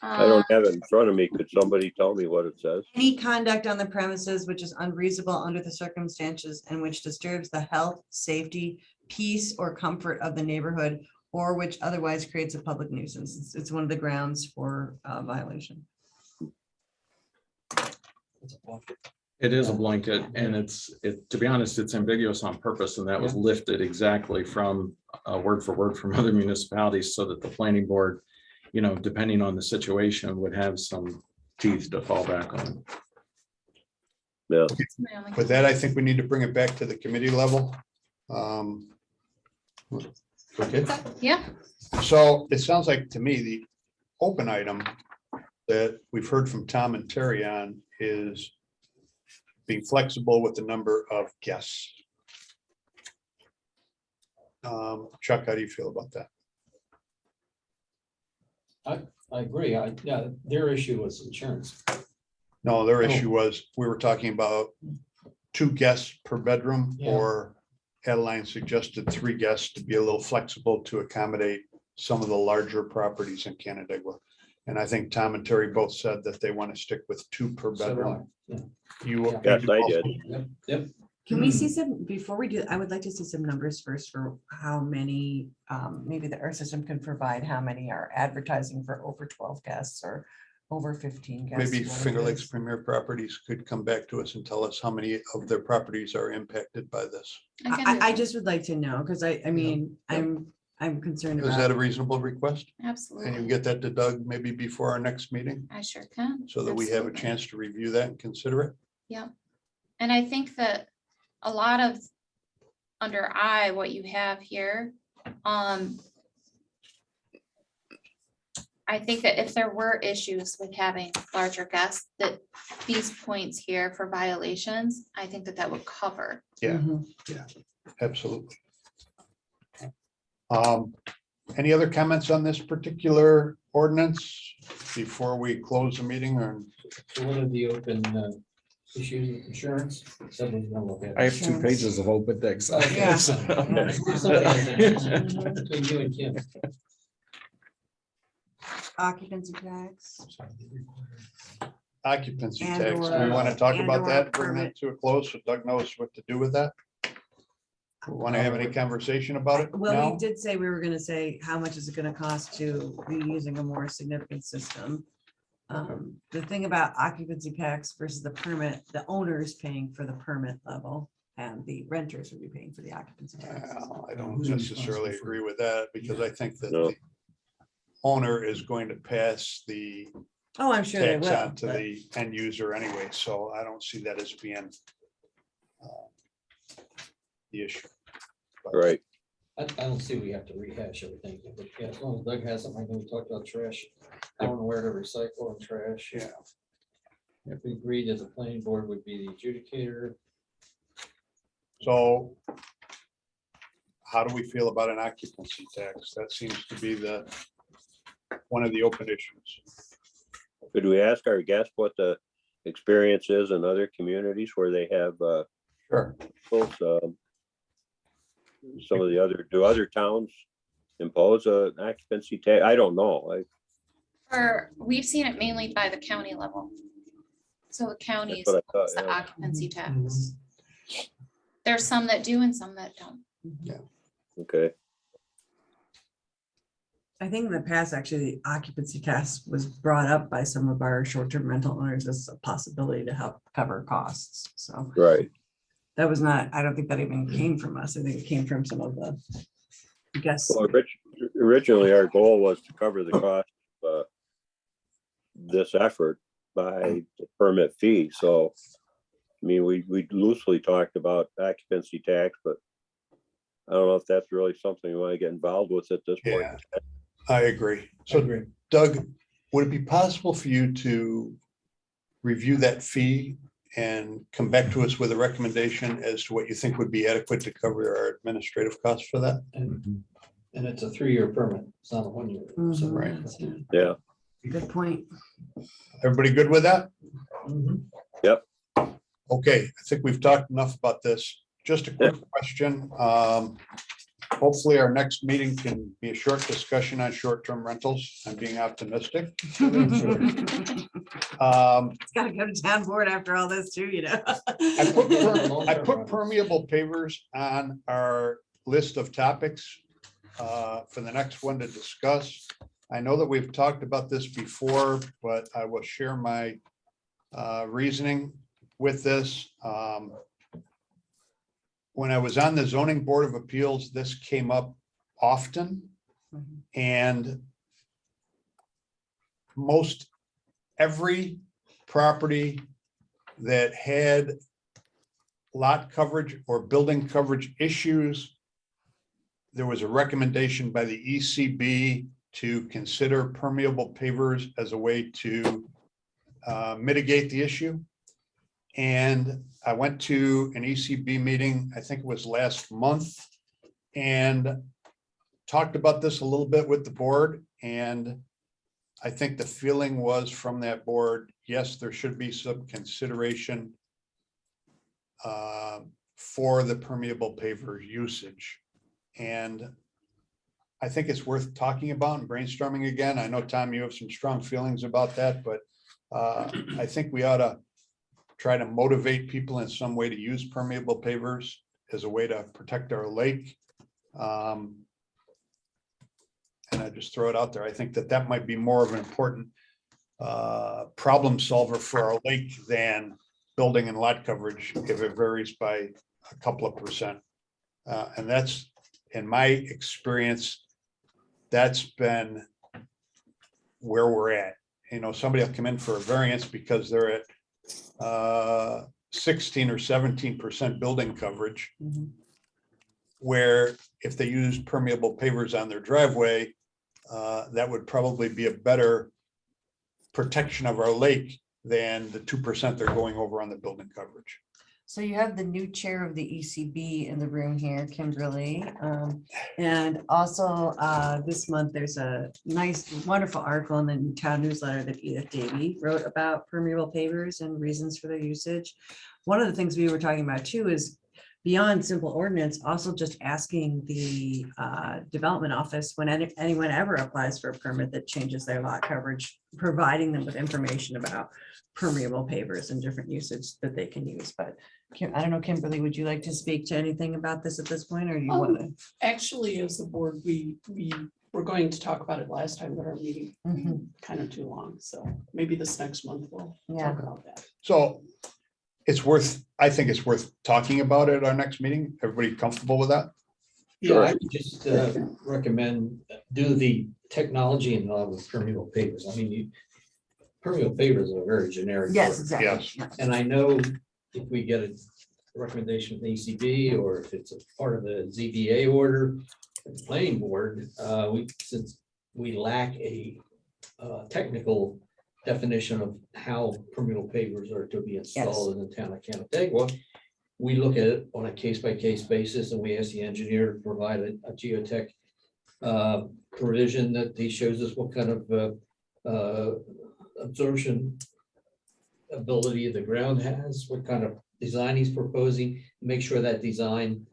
I don't have it in front of me. Could somebody tell me what it says? Any conduct on the premises which is unreasonable under the circumstances and which disturbs the health, safety, peace, or comfort of the neighborhood, or which otherwise creates a public nuisance. It's one of the grounds for violation. It is a blanket and to be honest, it's ambiguous on purpose, and that was lifted exactly from word for word from other municipalities so that the planning board, depending on the situation, would have some teeth to fall back on. Yeah, With that, I think we need to bring it back to the committee level. Okay, Yeah, so it sounds like to me, the open item that we've heard from Tom and Terry on is being flexible with the number of guests. Chuck, how do you feel about that? I agree. Yeah, their issue was insurance. No, their issue was, we were talking about 2 guests per bedroom, Yeah. or Adeline suggested 3 guests to be a little flexible to accommodate some of the larger properties in Canandaigua. And I think Tom and Terry both said that they want to stick with 2 per So do I. bedroom. Yeah. You. Yeah. yes, I did. Yep. Can we see some, before we do, I would like to see some numbers first for how many, maybe the Earth System can provide, how many are advertising for over 12 guests or over 15 guests. Maybe what it Finger Lakes is. Premier Properties could come back to us and tell us how many of their properties are impacted by this. I can do I that. just would like to know, because I mean, I'm concerned Is that about. a reasonable request? And you Absolutely, get that to Doug maybe before our next meeting, I sure can. so that we have a Absolutely. chance to review that and consider it? And I think that a lot of under I, what you have here, I think that if there were issues with having larger guests, that these points here for violations, I think that would cover. Yeah. Mhm. Absolutely. Any other comments on this particular ordinance before we close the meeting? Or So what are the open issues with insurance? Somebody's gonna look at it. I have 2 pages of open decks. Yeah. Somebody has interest between you and Kim. Occupancy tax. occupancy And tax, do we or- want to talk and about or that, bring permit. that to a close, so Doug knows what to do with that? Want to have any conversation about it Well, now? we did say we were gonna say, how much is it gonna cost to be using a more significant system? The thing about occupancy tax versus the permit, the owner is paying for the permit level and the renters would be paying for the occupancy tax. Well, I don't Who's necessarily responsible for agree with that, because I think that No. the owner is going to pass the Oh, I'm sure they tax will. on to the end user anyway, so I don't see that as being the issue. Right. I don't see we have to rehash everything, but yeah, as long as Doug has something, I know we talked about trash, I don't know where to recycle and trash. Yeah. If we agreed that the planning board would be the adjudicator, So how do we feel about an occupancy tax? That seems to be one of the open issues. Could we ask our guests what the experience is in other communities where they have Sure. both, some of the do other towns impose an occupancy tax? I don't know. We've seen it mainly by the county level. So the counties, what I thought, the yeah. occupancy tax. There's some that do and some that don't. Okay, I think in the past, actually, the occupancy tax was brought up by some of our short-term rental owners as a possibility to help cover costs. So right. that was not, I don't think that even came from us. I think it came from some of the guests. Well, originally our goal was to cover the cost of this effort by the permit fee. So, I mean, we loosely talked about occupancy tax, but I don't know if that's really something we want to get involved with at this point. Yeah, I agree. I So agree. Doug, would it be possible for you to review that fee and come back to us with a recommendation as to what you think would be adequate to cover our administrative costs for that? And it's a 3-year permit. It's not a 1-year. So, Mhm, right. that's a Yeah. Good point. Everybody good with that? Mhm. Okay, I think we've talked enough about this. Just a quick question. Hopefully our next meeting can be a short discussion on short-term rentals. I'm being optimistic. It's Um, gotta go to town board after all this too, you know. I put permeable pavers on our list of topics for the next one to discuss. I know that we've talked about this before, but I will share my reasoning with this. When I was on the zoning board of appeals, this came up often, Mhm. and most every property that had lot coverage or building coverage issues, there was a recommendation by the ECB to consider permeable pavers as a way to mitigate the issue. And I went to an ECB meeting, I think it was last month, and talked about this a little bit with the board. And I think the feeling was from that board, yes, there should be some consideration for the permeable paver usage. And I think it's worth talking about and brainstorming again. I know, Tom, you have some strong feelings about that, but I think we ought to try to motivate people in some way to use permeable pavers as a way to protect our lake. And I just throw it out there. I think that that might be more of an important problem solver for our lake than building and lot coverage if it varies by a couple of percent. And that's, in my experience, that's been where we're at. You know, somebody will come in for a variance because they're at 16 or 17% building coverage, Mhm. where if they use permeable pavers on their driveway, that would probably be a better protection of our lake than the 2% they're going over on the building coverage. So you have the new chair of the ECB in the room here, Kimberly. And also this month, there's a nice, wonderful article in the town newsletter that Edith Davey wrote about permeable pavers and reasons for their usage. One of the things we were talking about too is beyond simple ordinance, also just asking the development office when anyone ever applies for a permit that changes their lot coverage, providing them with information about permeable pavers and different usage that they can use. But I don't know, Kimberly, would you like to speak to anything about this at this point, or do you want to? Actually, as the board, we were going to talk about it last time, but our meeting Mhm. kind of too long, so maybe this next month we'll Yeah. talk about that. So I think it's worth talking about it at our next meeting. Everybody comfortable with that? Yeah, I would just recommend do the technology involved with permeable pavers. I mean, permeable pavers are very generic. Yes, word. exactly. Yes. And I know if we get a recommendation from the ECB or if it's a part of the ZBA order, the planning board, since we lack a technical definition of how permeable pavers are to be installed in the town of Canandaigua, we look at it on a case-by-case basis and we ask the engineer to provide a geotech provision that he shows us what kind of absorption ability the ground has, what kind of design he's proposing, make sure that design,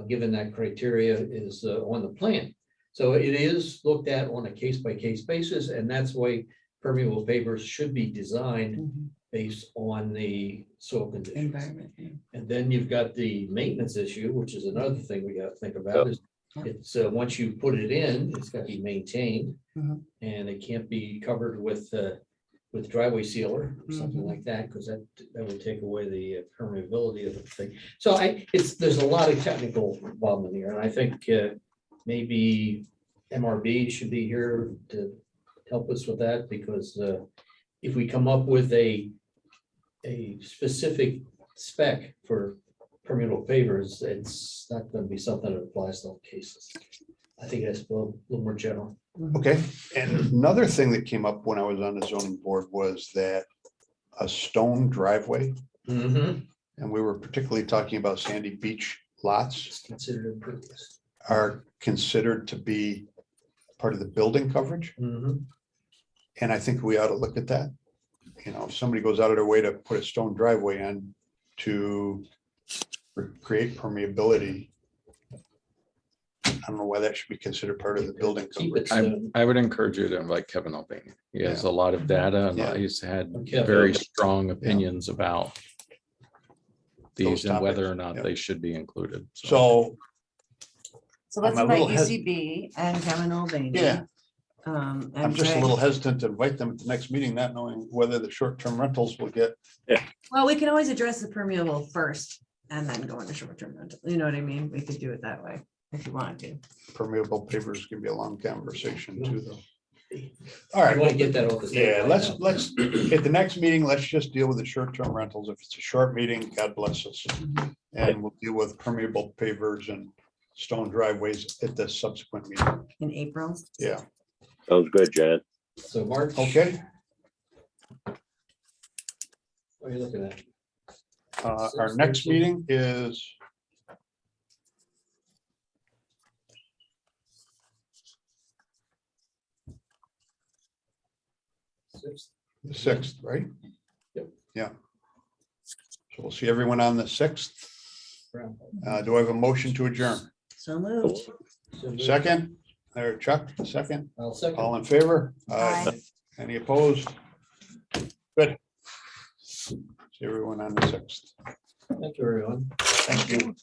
given that criteria, is on the plan. So it is looked at on a case-by-case basis, and that's why permeable pavers should be designed Mhm. based on the soil conditions. Environment. Yeah. And then you've got the maintenance issue, which is another thing we gotta think about is it's, once you put it in, it's gotta be maintained. Mhm. And it can't be covered with driveway sealer or something Mhm. like that, because that would take away the permeability of the thing. So there's a lot of technical involvement here, and I think maybe MRB should be here to help us with that, because if we come up with a specific spec for permeable pavers, it's not gonna be something that applies to all cases. I think that's a little more general. Okay, and another thing that came up when I was on the zoning board was that a stone driveway, Mm-hmm. and we were particularly talking about sandy beach lots, It's considered impervious. are considered to be part of the building coverage. Mm-hmm. And I think we ought to look at that. You know, if somebody goes out of their way to put a stone driveway in to create permeability, I don't know why that should be considered part of the building Keep it coverage. stone. I would encourage you to invite Kevin Albany. He has a lot of data and Yeah. he's had Kevin. very strong opinions about Those these and whether or topics, not yeah. they should be included. So, So let's I'm a invite little hes- UCB and Kevin Mulvaney. yeah, And I'm just a say- little hesitant to invite them at the next meeting, not knowing whether the short-term rentals will get. Well, we can always address the permeable first and then go into short-term rental. You know what I mean? We could do it that way if you wanted to. Permeable pavers can be a long conversation too, though. All I right, want to get that off the table. yeah, right let's, now. at the next meeting, let's just deal with the short-term rentals. If it's a short meeting, God bless us. And we'll deal with permeable pavers and stone driveways at the subsequent meeting. In April. Yeah, Sounds good, John. So March. okay. What are you looking at? Our next meeting is Sixth. the 6th, right? Yep. Yeah. So we'll see everyone on the 6th. Round. Do I have a motion to adjourn? So moved. So moved. Second, or Chuck, second, I'll second. all in favor? Aye. Any opposed? Good. See everyone on the 6th. Thank you, everyone. Thank you.